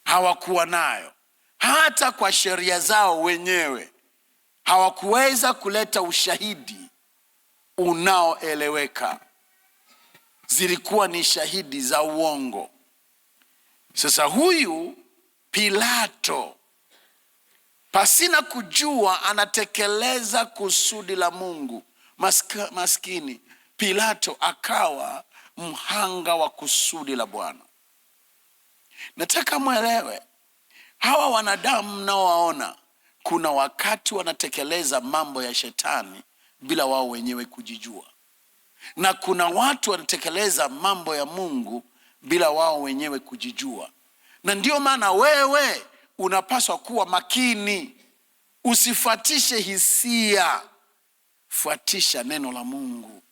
Hawakuwa nayo. Hata kwa sheria zao wenyewe hawakuweza kuleta ushahidi unaoeleweka. Zilikuwa ni shahidi za uongo. Sasa huyu Pilato, pasina kujua, anatekeleza kusudi la Mungu. Maskini Pilato akawa mhanga wa kusudi la Bwana. Nataka mwelewe, hawa wanadamu mnaowaona, kuna wakati wanatekeleza mambo ya shetani bila wao wenyewe kujijua, na kuna watu wanatekeleza mambo ya Mungu bila wao wenyewe kujijua. Na ndio maana wewe unapaswa kuwa makini. Usifuatishe hisia, fuatisha neno la Mungu.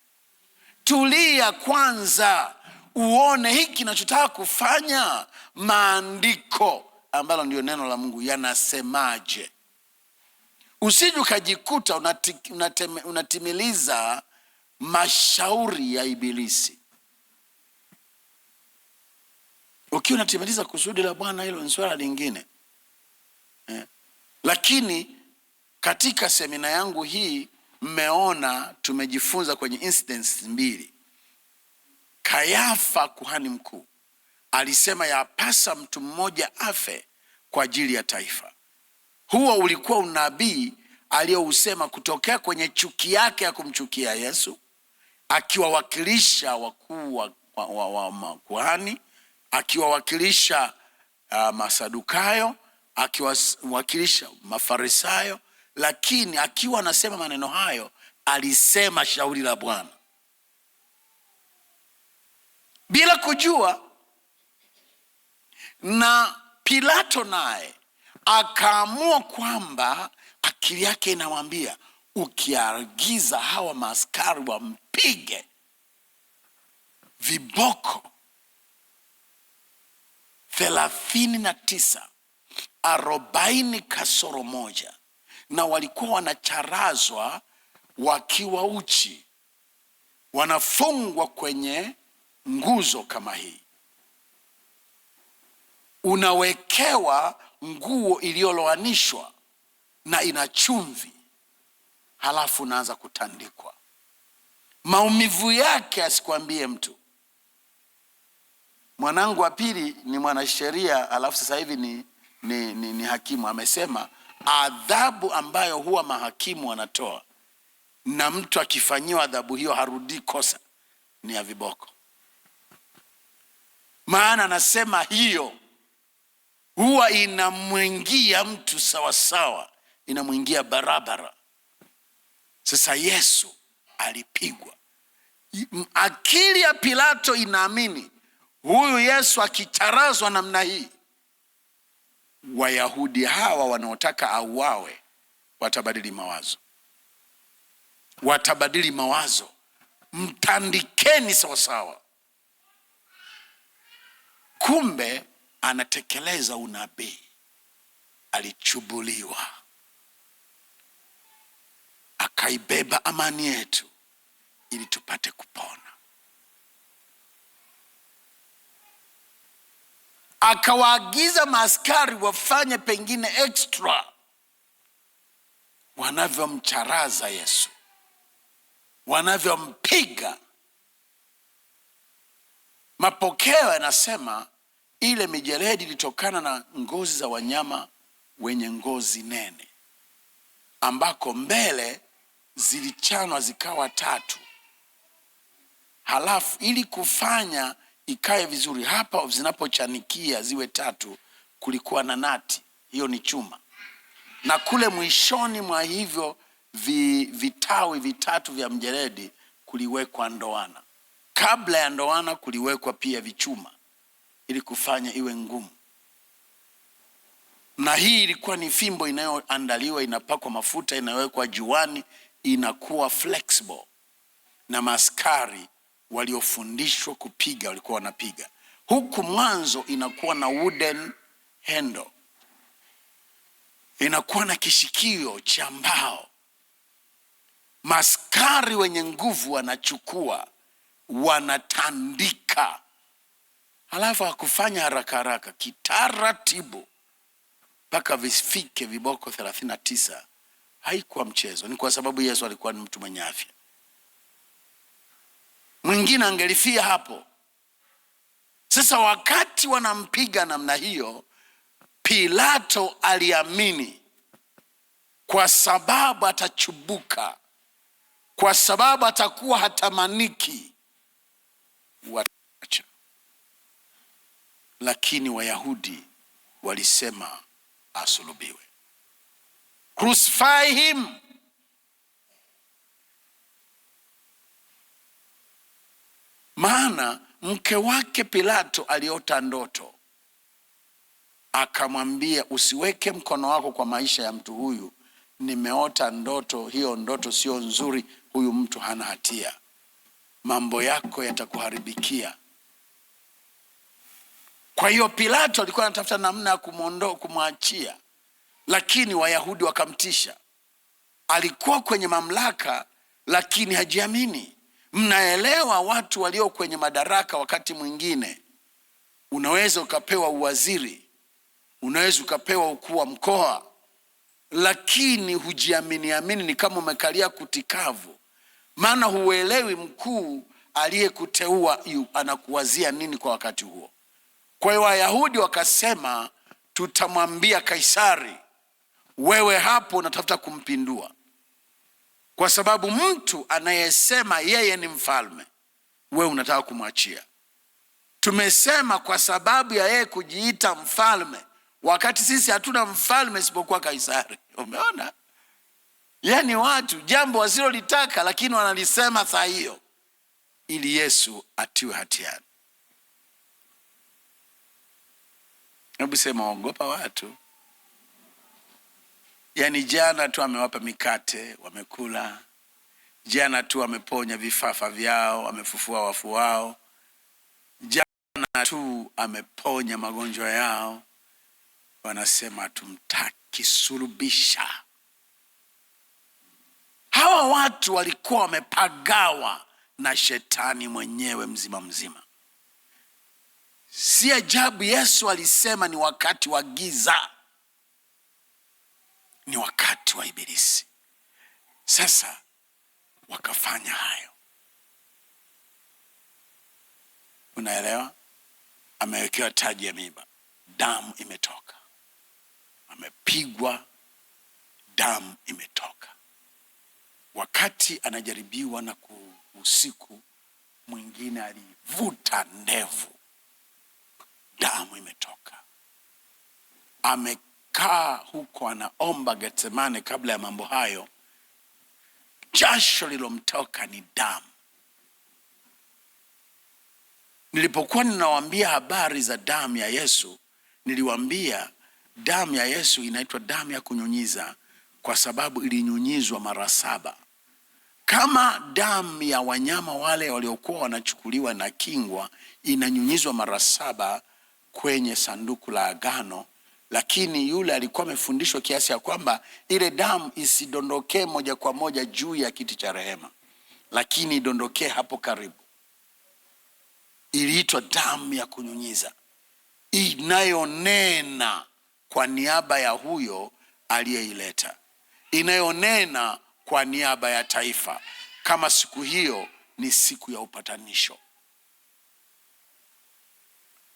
Tulia kwanza, uone hiki kinachotaka kufanya, maandiko ambalo ndio neno la Mungu yanasemaje. Usije ukajikuta unatimiliza mashauri ya Ibilisi. Ukiwa unatimiliza kusudi la Bwana, hilo ni swala lingine. Lakini katika semina yangu hii mmeona tumejifunza kwenye incidents mbili. Kayafa kuhani mkuu alisema yapasa mtu mmoja afe kwa ajili ya taifa. Huo ulikuwa unabii aliyousema kutokea kwenye chuki yake ya kumchukia Yesu, akiwawakilisha wakuu wa makuhani, akiwawakilisha Masadukayo, akiwawakilisha Mafarisayo. Lakini akiwa anasema maneno hayo, alisema shauri la Bwana bila kujua. Na Pilato naye akaamua kwamba akili yake inamwambia ukiagiza hawa maaskari wampige viboko 39, 40 kasoro moja, na walikuwa wanacharazwa wakiwa uchi, wanafungwa kwenye nguzo kama hii, unawekewa nguo iliyolowanishwa na ina chumvi, halafu unaanza kutandikwa. Maumivu yake asikwambie mtu. Mwanangu wa pili ni mwanasheria, alafu sasa hivi ni hakimu. Amesema adhabu ambayo huwa mahakimu wanatoa na mtu akifanyiwa adhabu hiyo harudi kosa ni ya viboko. Maana anasema hiyo huwa inamwingia mtu sawa sawa, inamwingia barabara. Sasa Yesu alipigwa. Akili ya Pilato inaamini huyu Yesu akicharazwa namna hii, Wayahudi hawa wanaotaka auawe watabadili mawazo. Watabadili mawazo, mtandikeni sawa sawa. Kumbe anatekeleza unabii. Alichubuliwa, akaibeba amani yetu ili tupate kupona. Akawaagiza maaskari wafanye pengine extra wanavyomcharaza Yesu, wanavyompiga. Mapokeo yanasema ile mijeledi ilitokana na ngozi za wanyama wenye ngozi nene, ambako mbele zilichanwa zikawa 3. Halafu ili kufanya ikae vizuri, hapa zinapochanikia ziwe 3, kulikuwa na nati, hiyo ni chuma, na kule mwishoni mwa hivyo vitawi 3 vya mjeledi kuliwekwa ndoana. Kabla ya ndoana kuliwekwa pia vichuma ili kufanya iwe ngumu. Na hii ilikuwa ni fimbo inayoandaliwa, inapakwa mafuta, inawekwa juani, inakuwa flexible, na maaskari waliofundishwa kupiga walikuwa wanapiga. Huku mwanzo inakuwa na wooden handle, inakuwa na kishikio cha mbao. Maaskari wenye nguvu wanachukua, wanatandika, halafu hakufanya haraka haraka, kitaratibu, mpaka vifike viboko 39. Haikuwa mchezo. Ni kwa sababu Yesu alikuwa ni mtu mwenye afya. Mwingine angelifia hapo. Sasa wakati wanampiga namna hiyo, Pilato aliamini kwa sababu atachubuka, kwa sababu atakuwa hatamaniki, wataacha. Lakini Wayahudi walisema asulubiwe. Crucify him. Maana mke wake Pilato aliota ndoto, akamwambia usiweke mkono wako kwa maisha ya mtu huyu, nimeota ndoto, hiyo ndoto sio nzuri, huyu mtu hana hatia, mambo yako yatakuharibikia. Kwa hiyo Pilato alikuwa anatafuta namna ya kumwachia, lakini Wayahudi wakamtisha. Alikuwa kwenye mamlaka lakini hajiamini. Mnaelewa, watu walio kwenye madaraka wakati mwingine unaweza ukapewa uwaziri, unaweza ukapewa ukuu wa mkoa, lakini hujiamini, ni kama umekalia kutikavu. Maana huelewi mkuu aliyekuteua anakuwazia nini kwa wakati huo. Kwa hiyo Wayahudi wakasema, tutamwambia Kaisari, wewe hapo unatafuta kumpindua. Kwa sababu mtu anayesema yeye ni mfalme, wewe unataka kumwachia. Tumesema kwa sababu ya yeye kujiita mfalme, wakati sisi hatuna mfalme isipokuwa Kaisari. Umeona? Yaani watu jambo wasilolitaka lakini wanalisema saa hiyo ili Yesu atiwe hatiani. Hebu sema, ogopa watu. Yaani jana tu amewapa mikate wamekula, jana tu ameponya vifafa vyao, amefufua wafu wao, jana tu ameponya magonjwa yao. Wanasema tumtaki, sulubisha. Hawa watu walikuwa wamepagawa na shetani mwenyewe mzima mzima. Si ajabu Yesu alisema ni wakati wa giza, ni wakati wa Ibilisi. Sasa wakafanya hayo. Unaelewa? Amewekewa taji ya miiba, damu imetoka. Amepigwa, damu imetoka. Wakati anajaribiwa na usiku, mwingine alivuta ndevu, damu imetoka. Amekaa huko anaomba Getsemane. Kabla ya mambo hayo, jasho lilomtoka ni damu. Nilipokuwa ninawaambia habari za damu ya Yesu, niliwaambia damu ya Yesu inaitwa damu ya kunyunyiza kwa sababu ilinyunyizwa mara 7. Kama damu ya wanyama wale waliokuwa wanachukuliwa na kingwa inanyunyizwa mara 7 kwenye sanduku la agano, lakini yule alikuwa amefundishwa kiasi ya kwamba ile damu isidondokee moja kwa moja juu ya kiti cha rehema, lakini idondokee hapo karibu. Iliitwa damu ya kunyunyiza, inayonena kwa niaba ya huyo aliyeileta, inayonena kwa niaba ya taifa, kama siku hiyo ni siku ya upatanisho.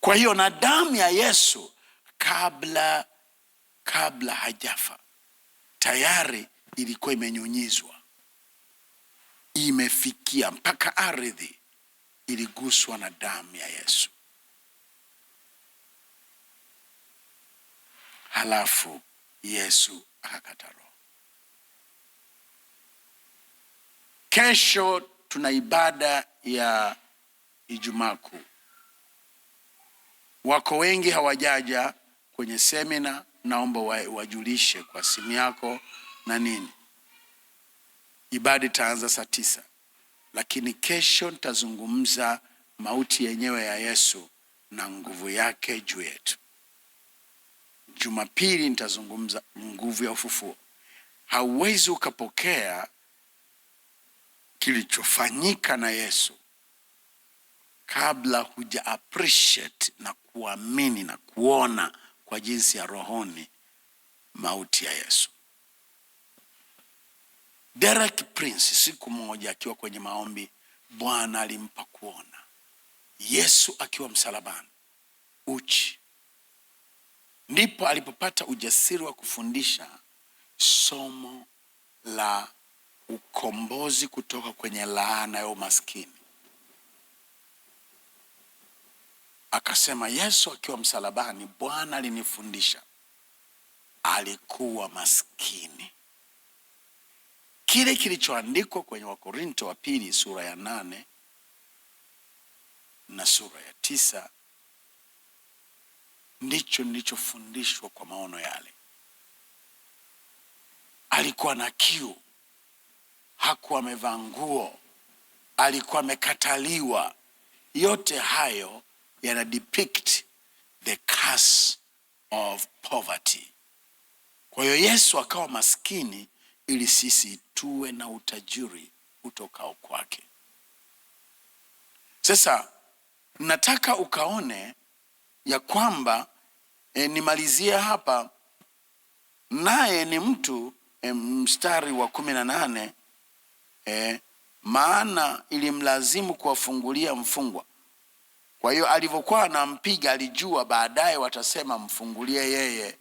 Kwa hiyo na damu ya Yesu kabla hajafa tayari ilikuwa imenyunyizwa, imefikia mpaka ardhi, iliguswa na damu ya Yesu. Halafu Yesu akakata roho. Kesho tuna ibada ya Ijumaa Kuu. Wako wengi hawajaja kwenye semina, naomba wajulishe kwa simu yako na nini. Ibada itaanza saa 9, lakini kesho nitazungumza mauti yenyewe ya Yesu na nguvu yake juu yetu. Jumapili nitazungumza nguvu ya ufufuo. Hauwezi ukapokea kilichofanyika na Yesu kabla huja appreciate na kuamini na kuona kwa jinsi ya rohoni mauti ya Yesu. Derek Prince siku moja akiwa kwenye maombi, Bwana alimpa kuona Yesu akiwa msalabani uchi. Ndipo alipopata ujasiri wa kufundisha somo la ukombozi kutoka kwenye laana ya umaskini. Akasema Yesu akiwa msalabani, Bwana alinifundisha, alikuwa maskini. Kile kilichoandikwa kwenye Wakorinto wa pili sura ya 8 na sura ya 9 ndicho nilichofundishwa kwa maono yale. Alikuwa na kiu, hakuwa amevaa nguo, alikuwa amekataliwa. Yote hayo yana depict the curse of poverty. Kwa hiyo Yesu akawa maskini ili sisi tuwe na utajiri utokao kwake. Sasa nataka ukaone ya kwamba nimalizie hapa, naye ni mtu mstari wa 18, maana ilimlazimu kuwafungulia mfungwa. Kwa hiyo alivyokuwa anampiga alijua baadaye watasema mfungulie yeye,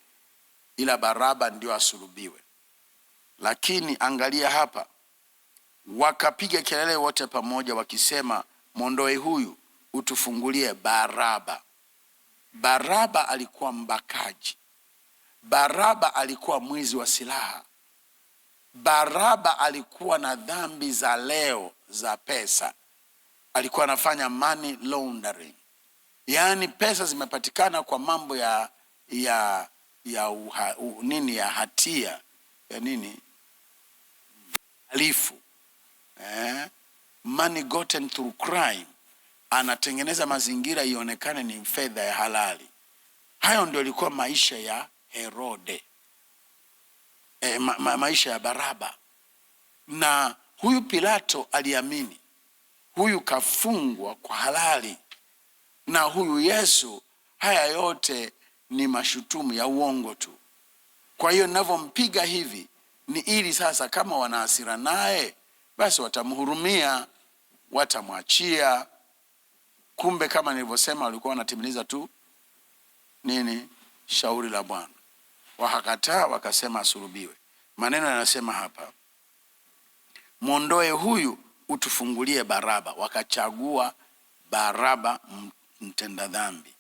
ila Baraba ndio asulubiwe. Lakini angalia hapa, wakapiga kelele wote pamoja wakisema, mondoe huyu, utufungulie Baraba. Baraba alikuwa mbakaji. Baraba alikuwa mwizi wa silaha. Baraba alikuwa na dhambi za leo za pesa. Alikuwa anafanya money laundering. Yaani pesa zimepatikana kwa mambo ya hatia, nini, halifu, money gotten through crime, anatengeneza mazingira ionekane ni fedha ya halali. Hayo ndio ilikuwa maisha ya Herode, maisha ya Baraba. Na huyu Pilato aliamini huyu kafungwa kwa halali, na huyu Yesu haya yote ni mashutumu ya uongo tu. Kwa hiyo ninavyompiga hivi ni ili sasa kama wana hasira naye basi watamhurumia, watamwachia. Kumbe kama nilivyosema walikuwa wanatimiliza tu nini, shauri la Bwana. Wakakataa, wakasema asulubiwe. Maneno yanasema hapa, muondoe huyu utufungulie Baraba. Wakachagua Baraba mtenda dhambi,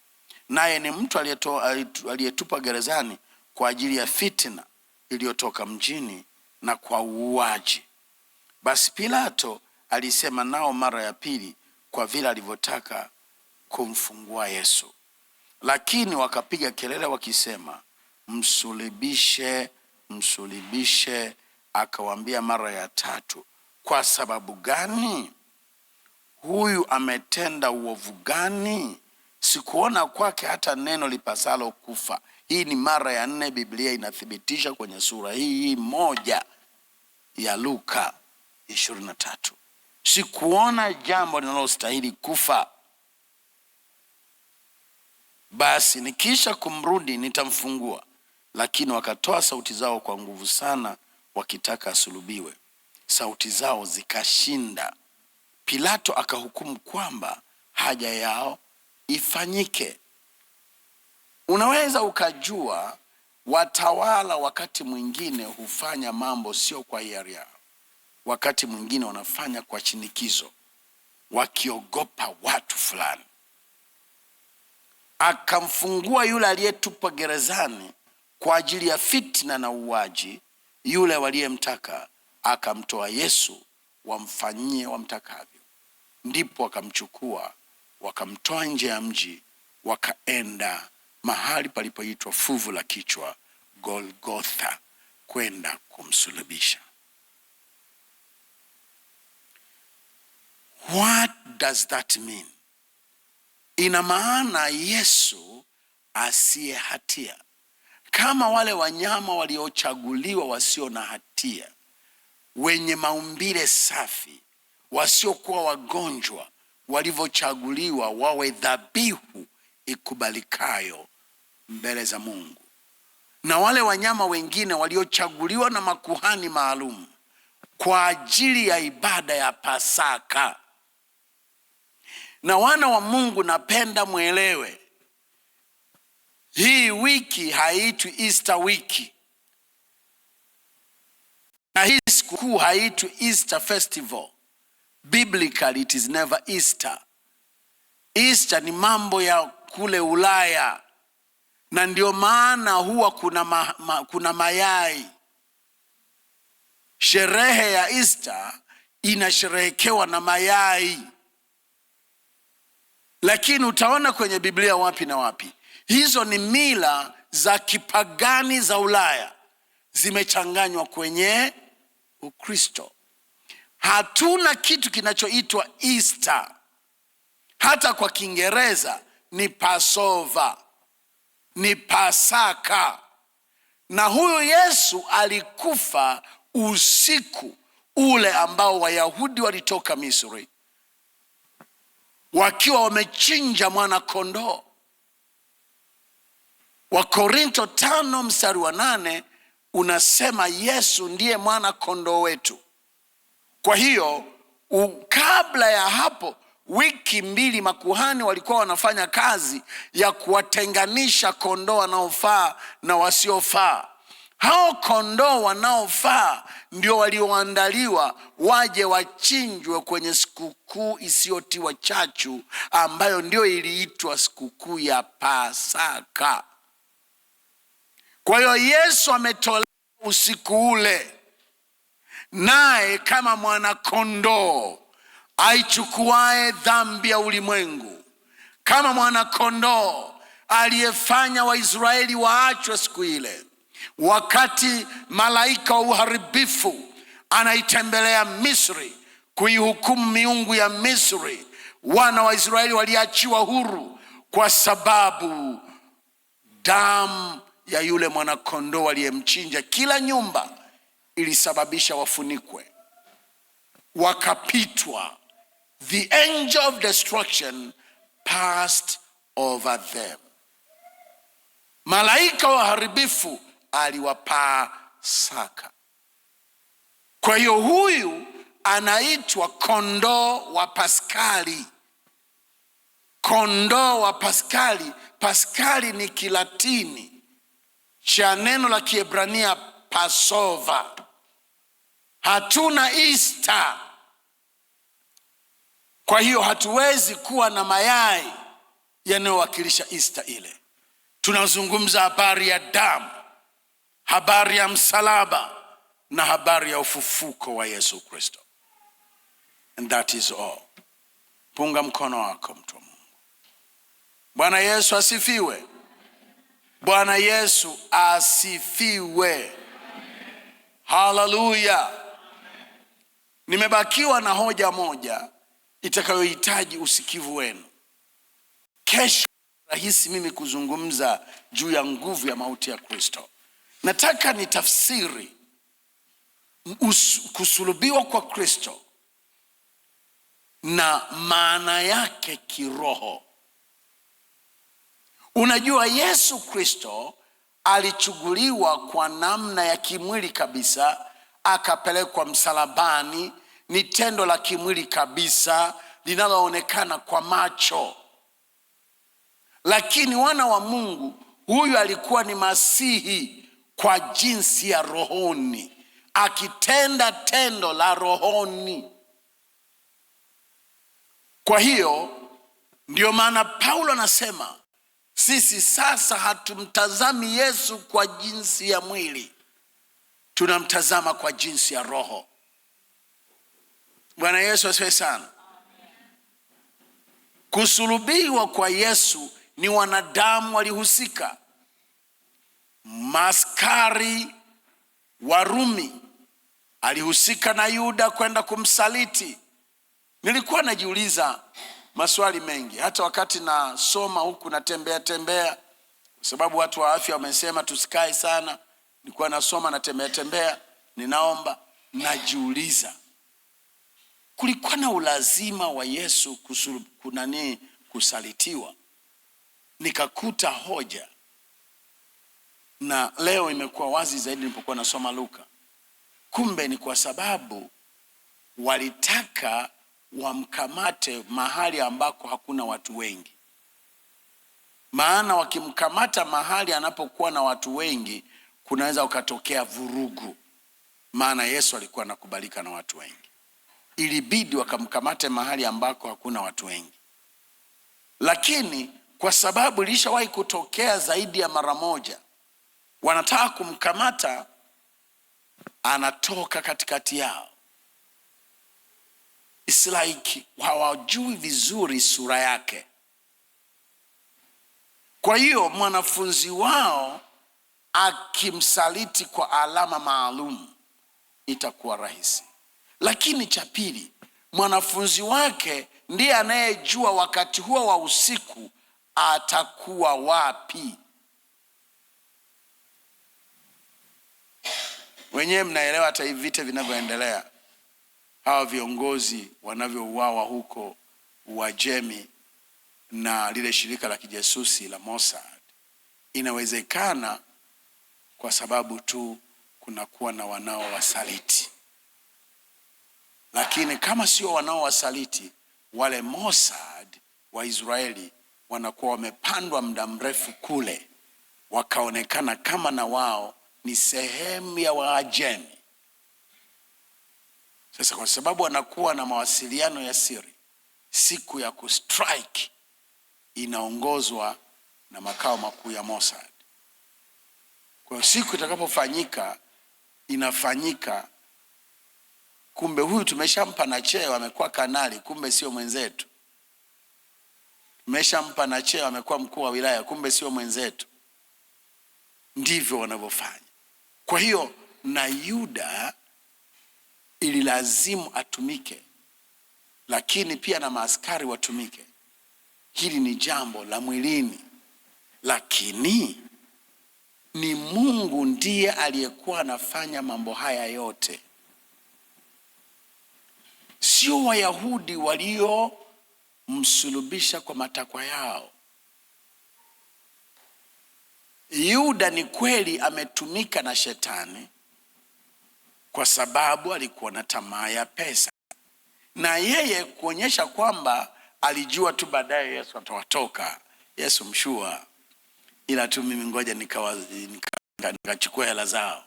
naye ni mtu aliyetupa gerezani kwa ajili ya fitina iliyotoka mjini na kwa uuaji. Basi Pilato alisema nao mara ya pili kwa vile alivyotaka kumfungua Yesu. Lakini wakapiga kelele wakisema, msulibishe, msulibishe. Akawaambia mara ya tatu, kwa sababu gani? Huyu ametenda uovu gani? Sikuona kwake hata neno lipasalo kufa. Hii ni mara ya 4 Biblia inathibitisha kwenye sura hii moja ya Luka 23. Sikuona jambo linalostahili kufa. Basi nikisha kumrudi nitamfungua. Lakini wakatoa sauti zao kwa nguvu sana wakitaka asulubiwe. Sauti zao zikashinda. Pilato akahukumu kwamba haja yao ifanyike. Unaweza ukajua watawala wakati mwingine hufanya mambo sio kwa hiari yao. Wakati mwingine wanafanya kwa shinikizo, wakiogopa watu fulani. Akamfungua yule aliyetupa gerezani kwa ajili ya fitina na uuaji, yule waliyemtaka, akamtoa Yesu wamfanyie wamtakavyo. Ndipo wakamchukua, wakamtoa nje ya mji, wakaenda mahali palipoitwa fuvu la kichwa, Golgotha, kwenda kumsulubisha. What does that mean? Ina maana Yesu asiye hatia, kama wale wanyama waliochaguliwa wasio na hatia, wenye maumbile safi, wasiokuwa wagonjwa, walivyochaguliwa wawe dhabihu ikubalikayo mbele za Mungu. Na wale wanyama wengine waliochaguliwa na makuhani maalum kwa ajili ya ibada ya Pasaka. Na wana wa Mungu, napenda mwelewe, hii wiki haitwi Easter wiki, na hii sikukuu haitwi Easter festival. Biblically it is never Easter. Easter ni mambo ya kule Ulaya, na ndio maana huwa kuna mayai. Sherehe ya Easter inasherehekewa na mayai. Lakini utaona kwenye Biblia wapi na wapi, hizo ni mila za kipagani za Ulaya zimechanganywa kwenye Ukristo. Hatuna kitu kinachoitwa Easter. Hata kwa Kiingereza ni Passover, ni Pasaka. Na huyu Yesu alikufa usiku ule ambao Wayahudi walitoka Misri wakiwa wamechinja mwana kondoo. Wakorintho 5:8 unasema Yesu ndiye mwana kondoo wetu. Kwa hiyo kabla ya hapo wiki 2 makuhani walikuwa wanafanya kazi ya kuwatenganisha kondoo wanaofaa na wasiofaa. Hao kondoo wanaofaa ndio walioandaliwa waje wachinjwe kwenye sikukuu isiyotiwa chachu, ambayo ndio iliitwa sikukuu ya Pasaka. Kwa hiyo Yesu ametolewa usiku ule, naye kama mwana kondoo aichukuae dhambi ya ulimwengu, kama mwana kondoo aliyefanya Waisraeli waachwe siku ile, Wakati malaika wa uharibifu anaitembelea Misri kuihukumu miungu ya Misri, wana wa Israeli waliachiwa huru kwa sababu damu ya yule mwanakondoo aliyemchinja kila nyumba ilisababisha wafunikwe, wakapitwa. The angel of destruction passed over them. Malaika wa uharibifu aliwapasaka. Kwa hiyo huyu anaitwa kondoo wa Paskali. Kondoo wa Paskali. Paskali ni Kilatini cha neno la Kiebrania Passover. Hatuna Easter. Kwa hiyo hatuwezi kuwa na mayai yanayowakilisha Easter ile. Tunazungumza habari ya damu, habari ya msalaba na habari ya ufufuko wa Yesu Kristo. And that is all. Punga mkono wako, mtu wa Mungu. Bwana Yesu asifiwe. Bwana Yesu asifiwe. Haleluya. Nimebakiwa na hoja moja itakayohitaji usikivu wenu. Kesho rahisi mimi kuzungumza juu ya nguvu ya mauti ya Kristo. Nataka nitafsiri kusulubiwa kwa Kristo na maana yake kiroho. Unajua, Yesu Kristo alichuguliwa kwa namna ya kimwili kabisa, akapelekwa msalabani. Ni tendo la kimwili kabisa linaloonekana kwa macho. Lakini wana wa Mungu, huyu alikuwa ni Masihi kwa jinsi ya rohoni, akitenda tendo la rohoni. Kwa hiyo ndio maana Paulo anasema sisi sasa hatumtazami Yesu kwa jinsi ya mwili, tunamtazama kwa jinsi ya roho. Bwana Yesu asifiwe sana. Kusulubiwa kwa Yesu ni wanadamu walihusika. Maskari Warumi alihusika na Yuda kwenda kumsaliti. Nilikuwa najiuliza maswali mengi hata wakati nasoma huku natembea tembea, kwa sababu watu wa afya wamesema tusikae sana. Nilikuwa nasoma natembea tembea, ninaomba, najiuliza kulikuwa na ulazima wa Yesu kusalitiwa? Nikakuta hoja, na leo imekuwa wazi zaidi nilipokuwa nasoma Luka. Kumbe ni kwa sababu walitaka wamkamate mahali ambako hakuna watu wengi. Maana wakimkamata mahali anapokuwa na watu wengi, kunaweza ukatokea vurugu. Maana Yesu alikuwa anakubalika na watu wengi. Ilibidi wakamkamate mahali ambako hakuna watu wengi. Lakini kwa sababu ilishawahi kutokea zaidi ya mara moja, wanataka kumkamata, anatoka katikati yao. It's like hawajui vizuri sura yake. Kwa hiyo mwanafunzi wao akimsaliti kwa alama maalum itakuwa rahisi. Lakini cha pili, mwanafunzi wake ndiye anayejua wakati huo wa usiku atakuwa wapi. Wenyewe mnaelewa hata hivi vita vinavyoendelea, hawa viongozi wanavyouawa huko Uajemi na lile shirika la kijasusi la Mossad. Inawezekana kwa sababu tu kunakuwa na wanaowasaliti. Lakini kama sio wanaowasaliti, wale Mossad wa Israeli wanakuwa wamepandwa muda mrefu kule, wakaonekana kama na wao ni sehemu ya Waajemi. Sasa kwa sababu wanakuwa na mawasiliano ya siri, siku ya kustrike inaongozwa na makao makuu ya Mossad. Kwa hiyo siku itakapofanyika, inafanyika, kumbe huyu tumeshampa na cheo amekuwa kanali, kumbe sio mwenzetu. Tumeshampa na cheo amekuwa mkuu wa wilaya, kumbe sio mwenzetu. Ndivyo wanavyofanya. Kwa hiyo na Yuda ililazimu atumike, lakini pia na maaskari watumike. Hili ni jambo la mwilini, lakini ni Mungu ndiye aliyekuwa anafanya mambo haya yote, sio Wayahudi waliomsulubisha kwa matakwa yao. Yuda ni kweli ametumika na shetani kwa sababu alikuwa na tamaa ya pesa, na yeye kuonyesha kwamba alijua tu baadaye Yesu atawatoka. Yesu mshua, ila tu mimi ngoja nikachukua hela zao.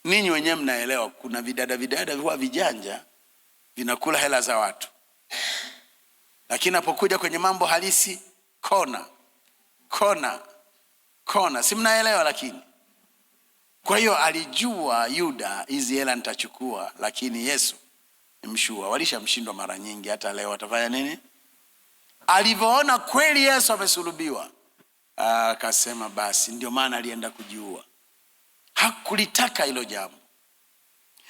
Ninyi wenyewe mnaelewa, kuna vidada huwa vijanja vinakula hela za watu, lakini napokuja kwenye mambo halisi, kona, si mnaelewa? Lakini kwa hiyo alijua Yuda, hizi hela nitachukua, lakini Yesu mshua, walishamshindwa mara nyingi, hata leo watafanya nini? Alivyoona kweli Yesu amesulubiwa, akasema basi. Ndio maana alienda kujiua. Hakulitaka hilo jambo,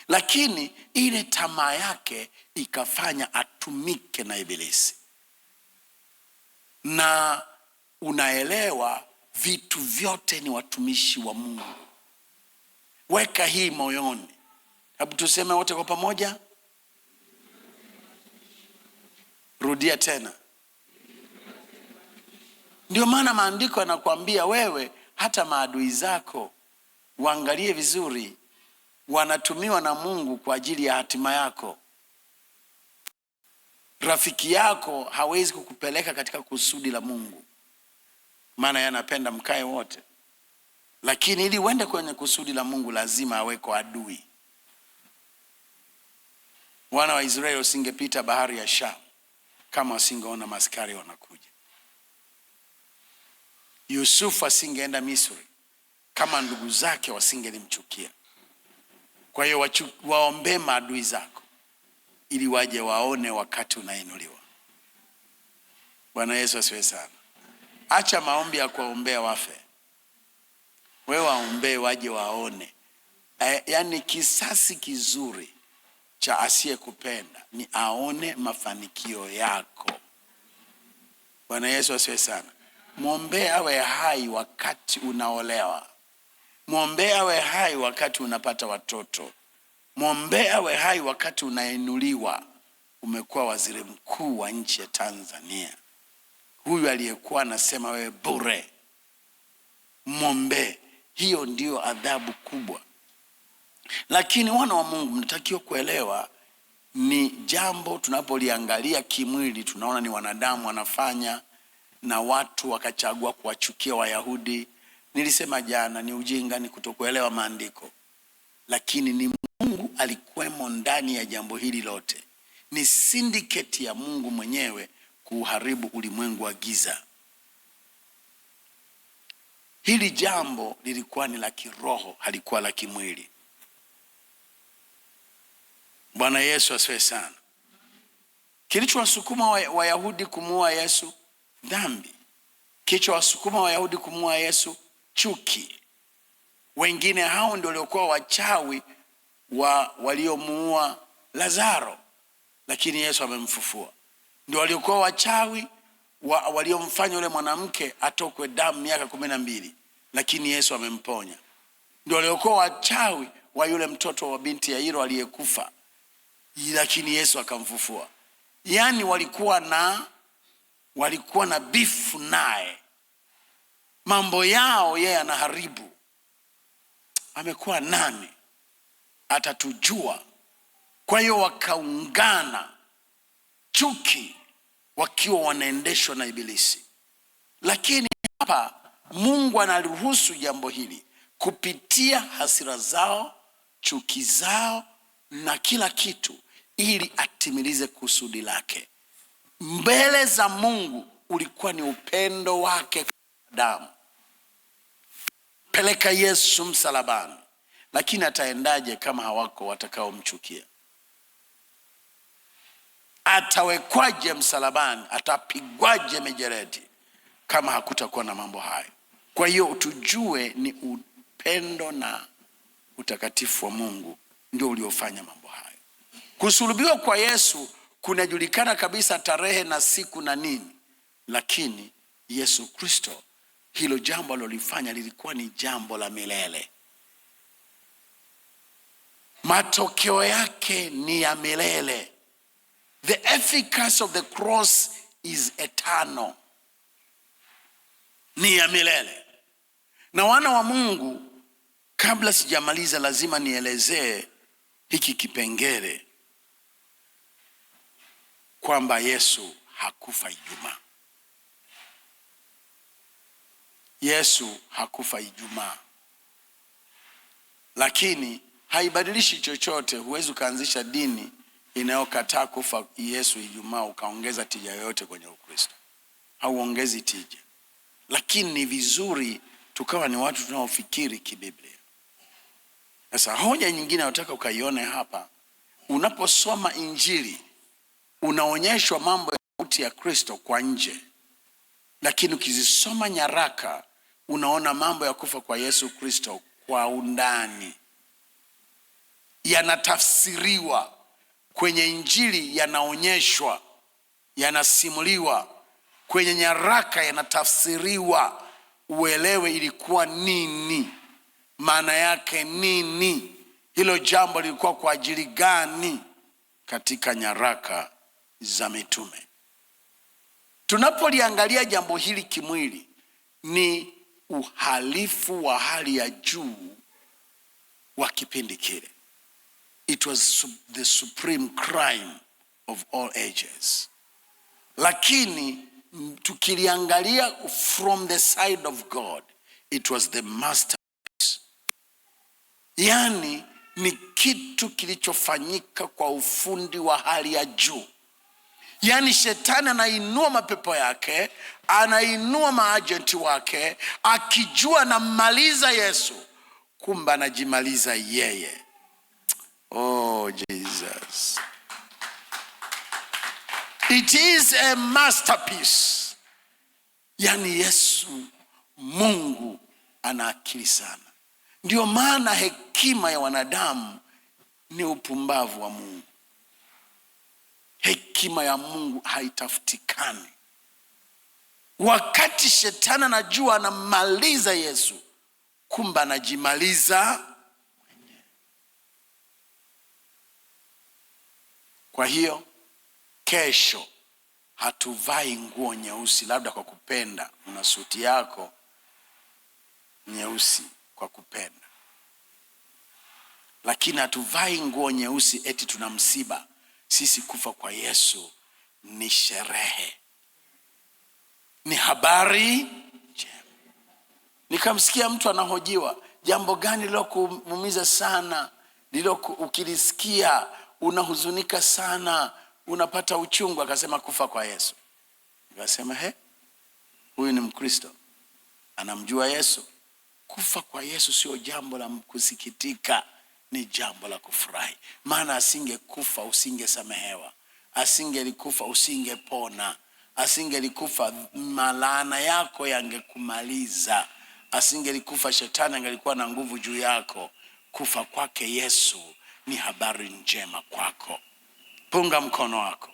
lakini ile tamaa yake ikafanya atumike na Ibilisi. Na unaelewa, vitu vyote ni watumishi wa Mungu. Weka hii moyoni. Hebu tuseme wote kwa pamoja. Rudia tena. Ndio maana maandiko yanakuambia wewe, hata maadui zako waangalie vizuri, wanatumiwa na Mungu kwa ajili ya hatima yako. Rafiki yako hawezi kukupeleka katika kusudi la Mungu, maana yanapenda mkae wote, lakini ili uende kwenye kusudi la Mungu lazima aweko adui. Wana wa Israeli wasingepita bahari ya Shamu kama wasingeona maskari wanakuja. Yusufu asingeenda Misri kama ndugu zake wasingelimchukia. Kwa hiyo waombee maadui zako ili waje waone wakati unainuliwa. Bwana Yesu asifiwe sana. Acha maombi ya kuombea wafe, wewe waombee waje waone. Yaani kisasi kizuri cha asiyekupenda ni aone mafanikio yako. Bwana Yesu asifiwe sana. Mwombee awe hai wakati unaolewa. Mwombee awe hai wakati unapata watoto. Mwombee awe hai wakati unainuliwa. Umekuwa waziri mkuu wa nchi ya Tanzania. Huyu aliyekuwa anasema wewe bure, mwombee. Hiyo ndio adhabu kubwa. Lakini wana wa Mungu, mnatakiwa kuelewa, ni jambo tunapoliangalia kimwili tunaona ni wanadamu wanafanya, na watu wakachagua kuwachukia Wayahudi. Nilisema jana ni ujinga, ni kutokuelewa maandiko. Lakini ni Mungu alikuwemo ndani ya jambo hili lote. Ni syndicate ya Mungu mwenyewe kuharibu ulimwengu wa giza. Hili jambo lilikuwa ni la kiroho, halikuwa la kimwili. Bwana Yesu asifiwe sana. Kilichowasukuma Wayahudi kumuua Yesu? Dhambi. Kilichowasukuma Wayahudi kumuua Yesu? Chuki. Wengine hao ndio waliokuwa wachawi waliomuua Lazaro, lakini Yesu amemfufua. Ndio waliokuwa wachawi waliomfanya yule mwanamke atokwe damu miaka 12, lakini Yesu amemponya. Ndio waliokuwa wachawi wa yule mtoto wa binti Yairo aliyekufa, lakini Yesu akamfufua. Yaani walikuwa na bifu naye, mambo yao yeye anaharibu. Amekuwa nani? Atatujua. Kwa hiyo wakaungana, chuki, wakiwa wanaendeshwa na Ibilisi. Lakini hapa Mungu anaruhusu jambo hili kupitia hasira zao, chuki zao na kila kitu, ili atimilize kusudi lake. Mbele za Mungu ulikuwa ni upendo wake kwa damu. Peleka Yesu msalabani. Lakini ataendaje kama hawako watakaomchukia? Atawekwaje msalabani? Atapigwaje mijeledi kama hakutakuwa na mambo hayo? Kwa hiyo tujue ni upendo na utakatifu wa Mungu ndio uliofanya mambo hayo. Kusulubiwa kwa Yesu kunajulikana kabisa tarehe na siku na nini, lakini Yesu Kristo hilo jambo alilofanya lilikuwa ni jambo la milele. Matokeo yake ni ya milele. The efficacy of the cross is eternal. Ni ya milele. Na wana wa Mungu, kabla sijamaliza lazima nielezee hiki kipengele kwamba Yesu hakufa Ijumaa. Yesu hakufa Ijumaa. Lakini haibadilishi chochote. Huwezi ukaanzisha dini inayokataa kufa Yesu Ijumaa ukaongeza tija yoyote kwenye Ukristo. Hauongezi tija. Lakini ni vizuri tukawa ni watu tunaofikiri kibiblia. Sasa hoja nyingine nataka ukaione hapa. Unaposoma Injili unaonyeshwa mambo ya mauti ya Kristo kwa nje. Lakini ukizisoma nyaraka unaona mambo ya kufa kwa Yesu Kristo kwa undani. Yanatafsiriwa kwenye Injili, yanaonyeshwa, yanasimuliwa. Kwenye nyaraka yanatafsiriwa, uelewe ilikuwa nini, maana yake nini, hilo jambo lilikuwa kwa ajili gani katika nyaraka za mitume. Tunapoliangalia jambo hili kimwili, ni uhalifu wa hali ya juu wa kipindi kile. It was the supreme crime of all ages. Lakini tukiliangalia from the side of God, it was the masterpiece. Yani ni kitu kilichofanyika kwa ufundi wa hali ya juu. Yani shetani anainua mapepo yake, anainua maagenti wake, akijua na maliza Yesu, kumbe anajimaliza yeye. Oh Jesus. It is a masterpiece. Yani Yesu, Mungu ana akili sana. Ndio maana hekima ya wanadamu ni upumbavu wa Mungu. Hekima ya Mungu haitafutikani. Wakati shetani anajua anamaliza Yesu, kumbe anajimaliza mwenyewe. Kwa hiyo kesho hatuvai nguo nyeusi labda kwa kupenda. Una suti yako nyeusi kwa kupenda. Lakini hatuvai nguo nyeusi eti tuna msiba. Sisi kufa kwa Yesu ni sherehe. Ni habari njema. Nikamsikia mtu anahojiwa, jambo gani lilokuumiza sana? Ukilisikia unahuzunika sana, unapata uchungu? Akasema kufa kwa Yesu. Nikasema huyu ni Mkristo, anamjua Yesu. Kufa kwa Yesu sio jambo la kusikitika, ni jambo la kufurahi. Maana asingekufa usingesamehewa, asingelikufa usingepona, asingelikufa malaana yako yangekumaliza, asingelikufa shetani angelikuwa na nguvu juu yako. Kufa kwake Yesu ni habari njema kwako. Punga mkono wako.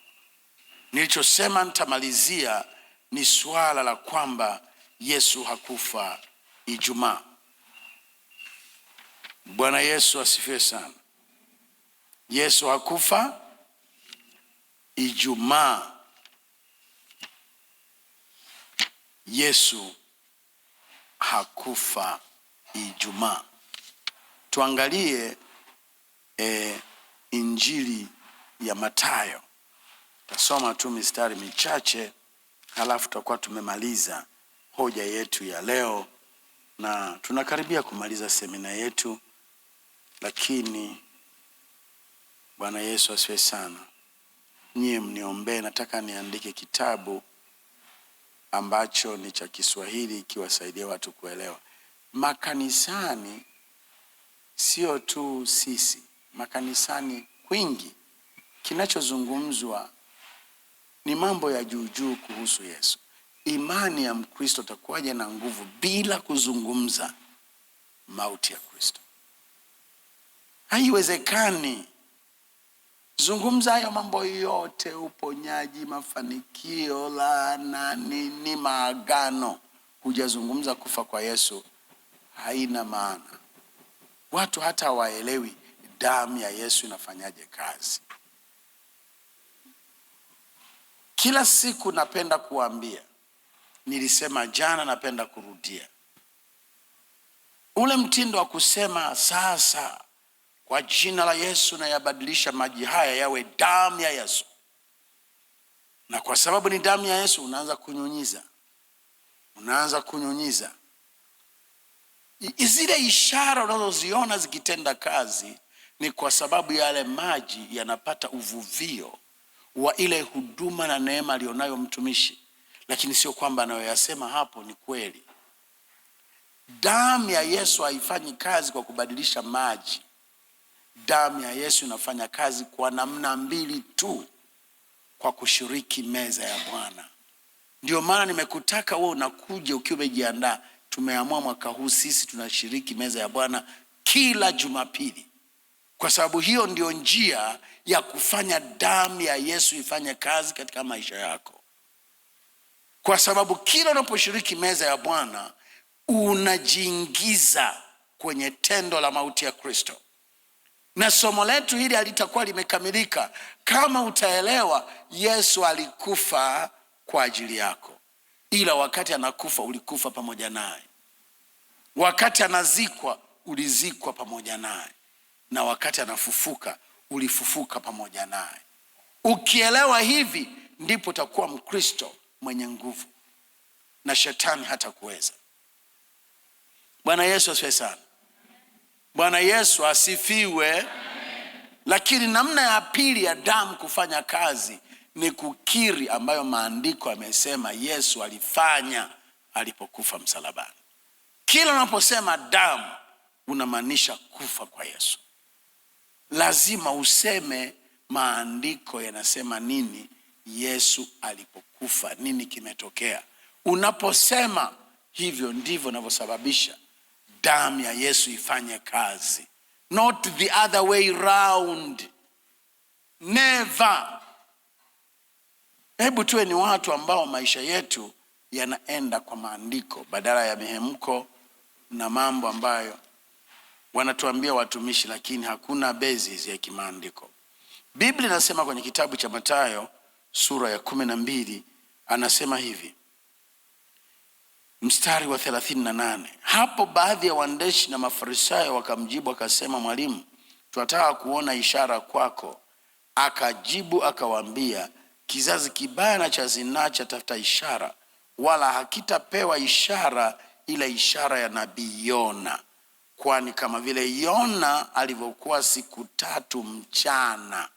Nilichosema nitamalizia ni swala la kwamba Yesu hakufa Ijumaa. Bwana Yesu asifiwe sana. Yesu hakufa Ijumaa. Yesu hakufa Ijumaa. Tuangalie Injili ya Mathayo. Tasoma tu mistari michache, halafu tutakuwa tumemaliza hoja yetu ya leo, na tunakaribia kumaliza semina yetu. Lakini Bwana Yesu asifiwe sana. Nyie mniombee, nataka niandike kitabu ambacho ni cha Kiswahili kiwasaidia watu kuelewa. Makanisani sio tu sisi, makanisani kwingi kinachozungumzwa ni mambo ya juu kuhusu Yesu. Imani ya Mkristo takuwaje na nguvu bila kuzungumza mauti ya Kristo. Haiwezekani. Zungumza hayo mambo yote, uponyaji, mafanikio, laana, nini, maagano, hujazungumza kufa kwa Yesu, haina maana. Watu hata hawaelewi damu ya Yesu inafanyaje kazi. Kila siku napenda kuambia, nilisema jana, napenda kurudia ule mtindo wa kusema sasa kwa jina la Yesu na yabadilisha maji haya yawe damu ya Yesu. Na kwa sababu ni damu ya Yesu, unaanza kunyunyiza. Zile ishara unazoziona zikitenda kazi ni kwa sababu yale maji yanapata uvuvio wa ile huduma na neema alionayo mtumishi, lakini sio kwamba anayoyasema hapo ni kweli. Damu ya Yesu haifanyi kazi kwa kubadilisha maji. Damu ya Yesu inafanya kazi kwa namna mbili tu, kwa kushiriki meza ya Bwana. Ndio maana nimekutaka wewe unakuja ukiwa umejiandaa. Tumeamua mwaka huu sisi tunashiriki meza ya Bwana kila Jumapili, kwa sababu hiyo ndio njia ya kufanya damu ya Yesu ifanye kazi katika maisha yako. Kwa sababu kila unaposhiriki meza ya Bwana unajiingiza kwenye tendo la mauti ya Kristo. Na somo letu hili halitakuwa limekamilika kama utaelewa Yesu alikufa kwa ajili yako, ila wakati anakufa ulikufa pamoja naye. Wakati anazikwa ulizikwa pamoja naye, na wakati anafufuka ulifufuka pamoja naye. Ukielewa hivi, ndipo utakuwa Mkristo mwenye nguvu na shetani hata kuweza. Bwana Yesu asifiwe sana. Bwana Yesu asifiwe. Lakini namna ya pili ya damu kufanya kazi ni kukiri, ambayo maandiko yamesema Yesu alifanya alipokufa msalabani. Kila unaposema damu unamaanisha kufa kwa Yesu. Lazima useme maandiko yanasema nini Yesu alipokufa, nini kimetokea. Unaposema hivyo, ndivyo unavyosababisha damu ya Yesu ifanye kazi, not the other way round. Never. Hebu tuwe ni watu ambao maisha yetu yanaenda kwa maandiko badala ya mihemko na mambo ambayo wanatuambia watumishi, lakini hakuna basis ya kimaandiko. Biblia inasema kwenye kitabu cha Mathayo sura ya 12, anasema hivi, mstari wa 38. Hapo baadhi ya waandishi na Mafarisayo wakamjibu wakasema, Mwalimu, tunataka kuona ishara kwako. Akajibu akawaambia, kizazi kibaya na cha zinaa chatafuta ishara, wala hakitapewa ishara ila ishara ya nabii Yona. Kwani kama vile Yona alivyokuwa siku 3 mchana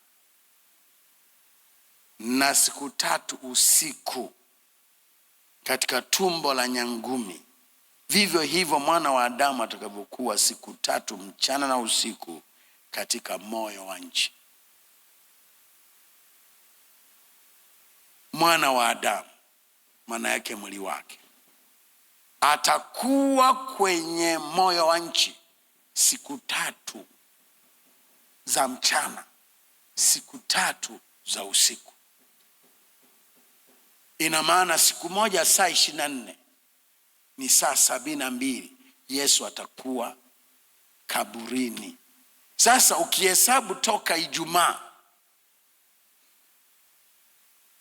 na siku 3 usiku katika tumbo la nyangumi, vivyo hivyo mwana wa Adamu atakavyokuwa siku 3 mchana na usiku katika moyo wa nchi. Mwana wa Adamu, maana yake mwili wake, atakuwa kwenye moyo wa nchi siku 3 za mchana, siku 3 za usiku. Ina maana siku moja saa 24 ni saa 72 Yesu atakuwa kaburini. Sasa ukihesabu toka Ijumaa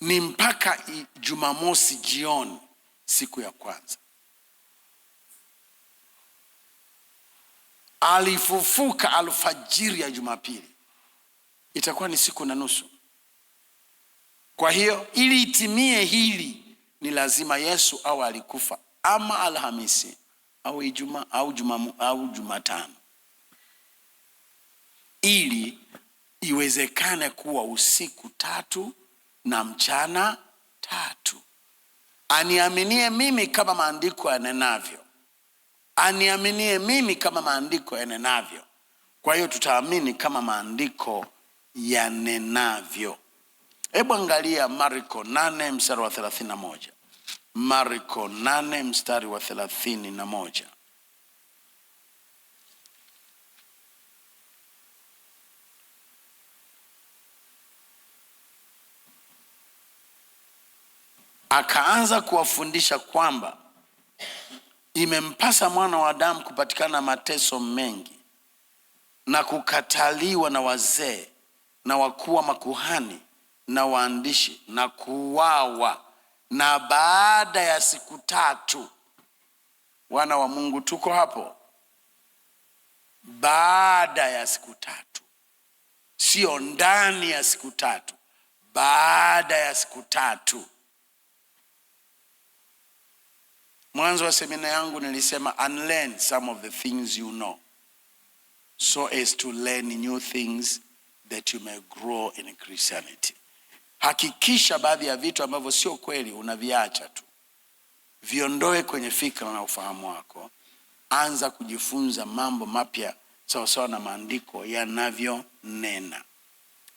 ni mpaka Jumamosi jioni, siku ya kwanza. Alifufuka alfajiri ya Jumapili, itakuwa ni siku na nusu. Kwa hiyo ili itimie hili ni lazima Yesu au alikufa ama Alhamisi au Ijumaa au Jumatano, ili iwezekane kuwa usiku 3 na mchana 3. Aniaminie mimi kama maandiko yanenavyo. Aniaminie mimi kama maandiko yanenavyo. Kwa hiyo tutaamini kama maandiko yanenavyo. Hebu angalia Marko 8 mstari wa 31. Marko 8 mstari wa 31. akaanza kuwafundisha kwamba imempasa mwana wa Adamu kupatikana mateso mengi na kukataliwa na wazee na wakuu wa makuhani na waandishi na kuuawa, na baada ya siku 3. Wana wa Mungu, tuko hapo? Baada ya siku 3, sio ndani ya siku 3, baada ya siku 3. Mwanzo wa semina yangu nilisema unlearn some of the things you know, so as to learn new things that you may grow in Christianity. Hakikisha baadhi ya vitu ambavyo sio kweli unaviacha tu, viondoe kwenye fikra na ufahamu wako. Anza kujifunza mambo mapya sawa sawa na maandiko yanavyonena.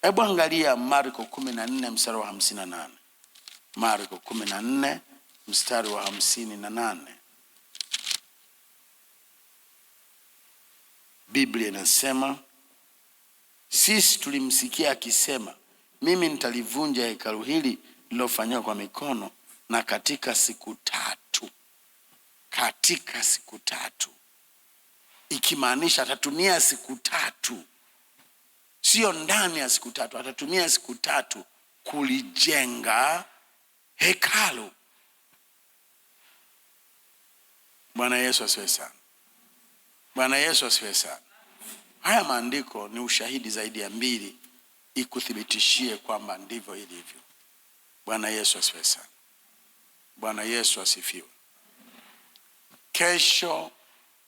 Hebu angalia Marko 14 mstari wa 58. Marko 14 mstari wa 58. Biblia inasema, sisi tulimsikia akisema, mimi nitalivunja hekalu hili lililofanywa kwa mikono, na katika siku 3. Katika siku 3, ikimaanisha atatumia siku 3, sio ndani ya siku 3. Atatumia siku 3 kulijenga hekalu. Bwana Yesu asifiwe sana. Bwana Yesu asifiwe sana. Haya maandiko ni ushahidi zaidi ya 2 ikuthibitishie kwamba ndivyo ilivyo. Bwana Yesu asifiwe sana. Bwana Yesu asifiwe. Kesho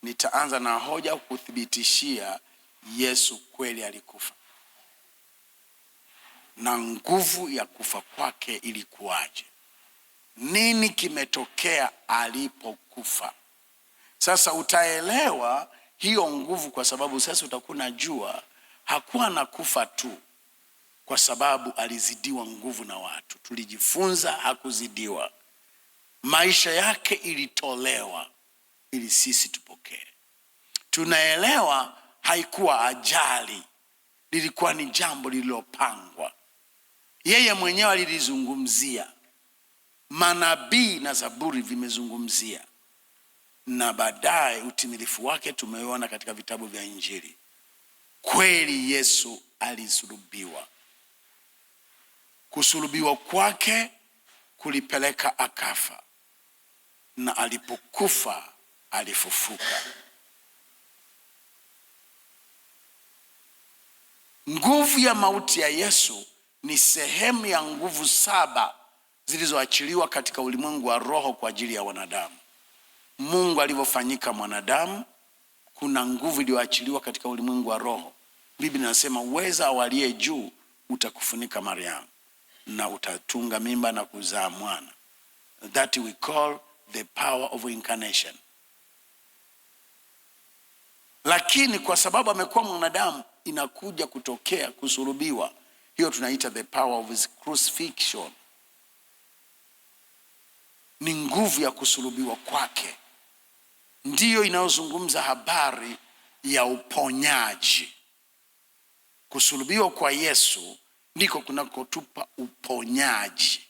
nitaanza na hoja kuthibitishia Yesu kweli alikufa, na nguvu ya kufa kwake ilikuwaje. Nini kimetokea alipokufa? Sasa utaelewa hiyo nguvu, kwa sababu sasa utakuwa unajua hakuwa anakufa tu kwa sababu alizidiwa nguvu na watu. Tulijifunza hakuzidiwa. Maisha yake ilitolewa ili sisi tupokee. Tunaelewa haikuwa ajali, lilikuwa ni jambo lililopangwa. Yeye mwenyewe alilizungumzia, manabii na Zaburi vimezungumzia, na baadaye utimilifu wake tumeona katika vitabu vya Injili. Kweli Yesu alisulubiwa. Kusulubiwa kwake kulipeleka akafa, na alipokufa alifufuka. Nguvu ya mauti ya Yesu ni sehemu ya nguvu 7 zilizoachiliwa katika ulimwengu wa roho kwa ajili ya wanadamu. Mungu alivyofanyika mwanadamu, kuna nguvu iliyoachiliwa katika ulimwengu wa roho. Biblia inasema uweza wa aliye juu utakufunika Mariamu, na utatunga mimba na kuzaa mwana. That we call the power of incarnation. Lakini kwa sababu amekuwa mwanadamu, inakuja kutokea kusulubiwa. Hiyo tunaita the power of his crucifixion. Ni nguvu ya kusulubiwa kwake ndiyo inayozungumza habari ya uponyaji. Kusulubiwa kwa Yesu ndiko kunakotupa uponyaji.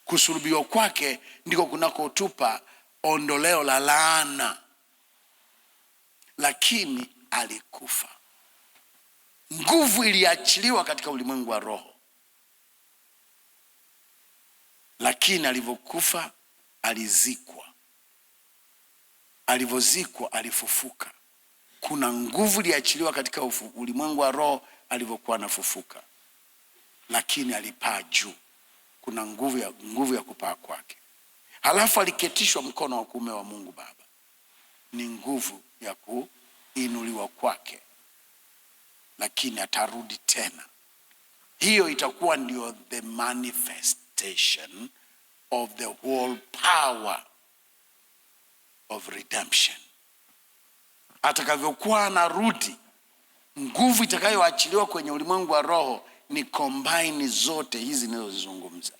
Kusulubiwa kwake ndiko kunakotupa ondoleo la laana. Lakini alikufa. Nguvu iliachiliwa katika ulimwengu wa roho, lakini alivyokufa alizikwa. Alivyozikwa alifufuka. Kuna nguvu iliachiliwa katika ulimwengu wa roho alivyokuwa anafufuka, lakini alipaa juu. Kuna nguvu ya kupaa kwake. Halafu aliketishwa mkono wa kuume wa Mungu Baba. Ni nguvu ya kuinuliwa kwake, lakini atarudi tena. Hiyo itakuwa ndio the manifestation of the whole power of redemption. Atakavyokuwa anarudi, nguvu itakayoachiliwa kwenye ulimwengu wa roho ni combine zote hizi ninazozizungumza.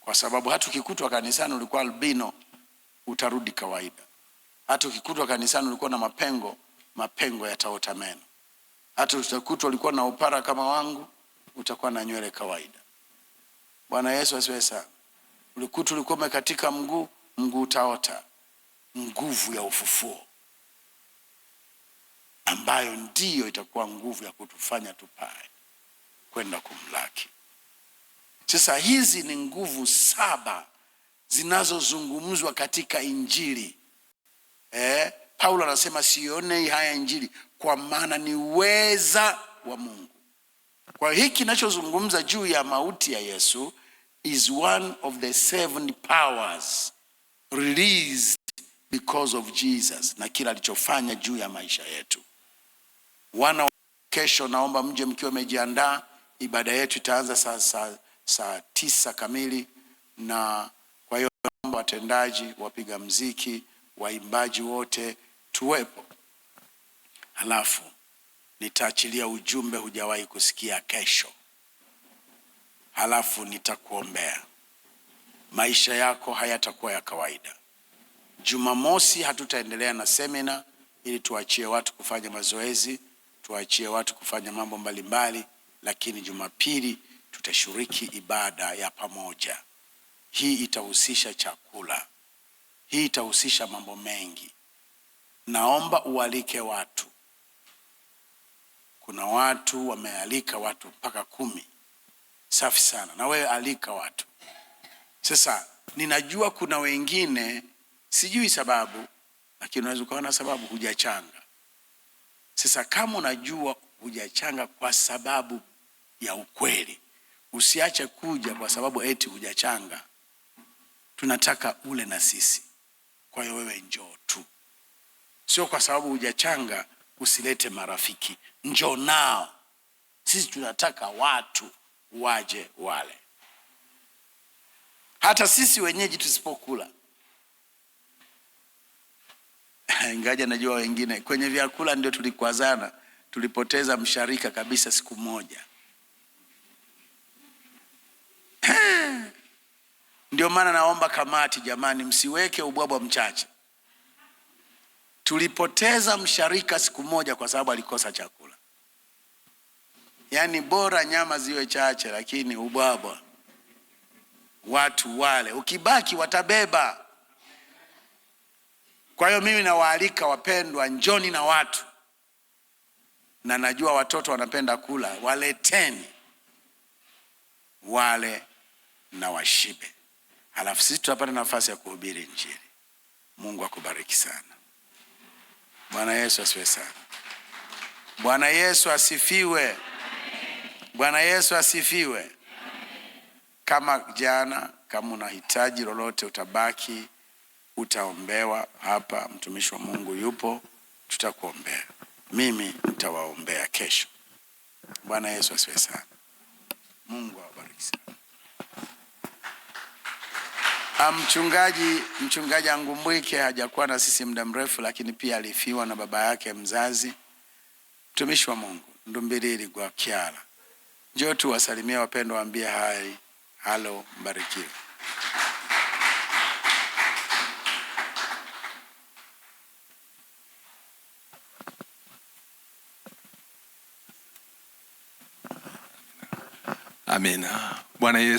Kwa sababu hata ukikutwa kanisani ulikuwa albino, utarudi kawaida. Hata ukikutwa kanisani ulikuwa na mapengo yataota meno. Hata ukikutwa ulikuwa na upara kama wangu, utakuwa na nywele kawaida. Bwana Yesu asifiwe sana. Ulikuwa umekatika mguu utaota. Nguvu ya ufufuo ambayo ndiyo itakuwa nguvu ya kutufanya tupae kwenda kumlaki. Sasa hizi ni nguvu 7 zinazozungumzwa katika Injili. Paulo anasema sione haya Injili kwa maana ni uweza wa Mungu. Kwa hiki kinachozungumza juu ya mauti ya Yesu is one of the 7 powers released because of Jesus na kila alichofanya juu ya maisha yetu. Kesho naomba mje mkiwa mmejiandaa. Ibada yetu itaanza saa 9 kamili, na kwa hiyo naomba watendaji, wapiga mziki, waimbaji wote tuwepo. Halafu nitaachilia ujumbe hujawahi kusikia kesho. Halafu nitakuombea. Maisha yako hayatakuwa ya kawaida. Jumamosi hatutaendelea na semina ili tuachie watu kufanya mazoezi, tuachie watu kufanya mambo mbalimbali, lakini Jumapili tutashiriki ibada ya pamoja. Hii itahusisha chakula. Hii itahusisha mambo mengi. Naomba ualike watu. Kuna watu wamealika watu mpaka 10. Safi sana. Na wewe alika watu. Sasa ninajua kuna wengine sijui sababu, lakini unaweza kuwa na sababu hujachanga. Sasa kama unajua hujachanga kwa sababu ya ukweli, usiache kuja kwa sababu eti hujachanga. Tunataka ule na sisi. Kwa hiyo wewe njoo tu. Sio kwa sababu hujachanga usilete marafiki. Njoo nao. Sisi tunataka watu waje wale. Hata sisi wenyeji tusipokula. Ingaja najua wengine kwenye vyakula ndio tulikwazana, tulipoteza msharika kabisa siku moja. Ndio maana naomba kamati, jamani, msiweke ubwabwa mchache. Tulipoteza msharika siku moja kwa sababu alikosa chakula. Yaani bora nyama ziwe chache lakini ubwabwa watu wale, ukibaki watabeba. Kwa hiyo mimi nawaalika wapendwa, njoni na watu. Na najua watoto wanapenda kula, waleteni wale na washibe. Halafu sisi tutapata nafasi ya kuhubiri Injili. Mungu akubariki sana. Bwana Yesu asifiwe sana. Bwana Yesu asifiwe. Bwana Yesu asifiwe. Kama jana, kama unahitaji lolote utabaki, utaombewa hapa. Mtumishi wa Mungu yupo, tutakuombea. Mimi nitawaombea kesho. Bwana Yesu asifiwe sana. Mungu awabariki sana. Mchungaji Angumbwike hajakuwa na sisi muda mrefu, lakini pia alifiwa na baba yake mzazi. Mtumishi wa Mungu Ndumbilili kwa Kiala, njoo tu wasalimia wapendwa, waambie hai, halo, mbarikiwe. Amina. Bwana Yesu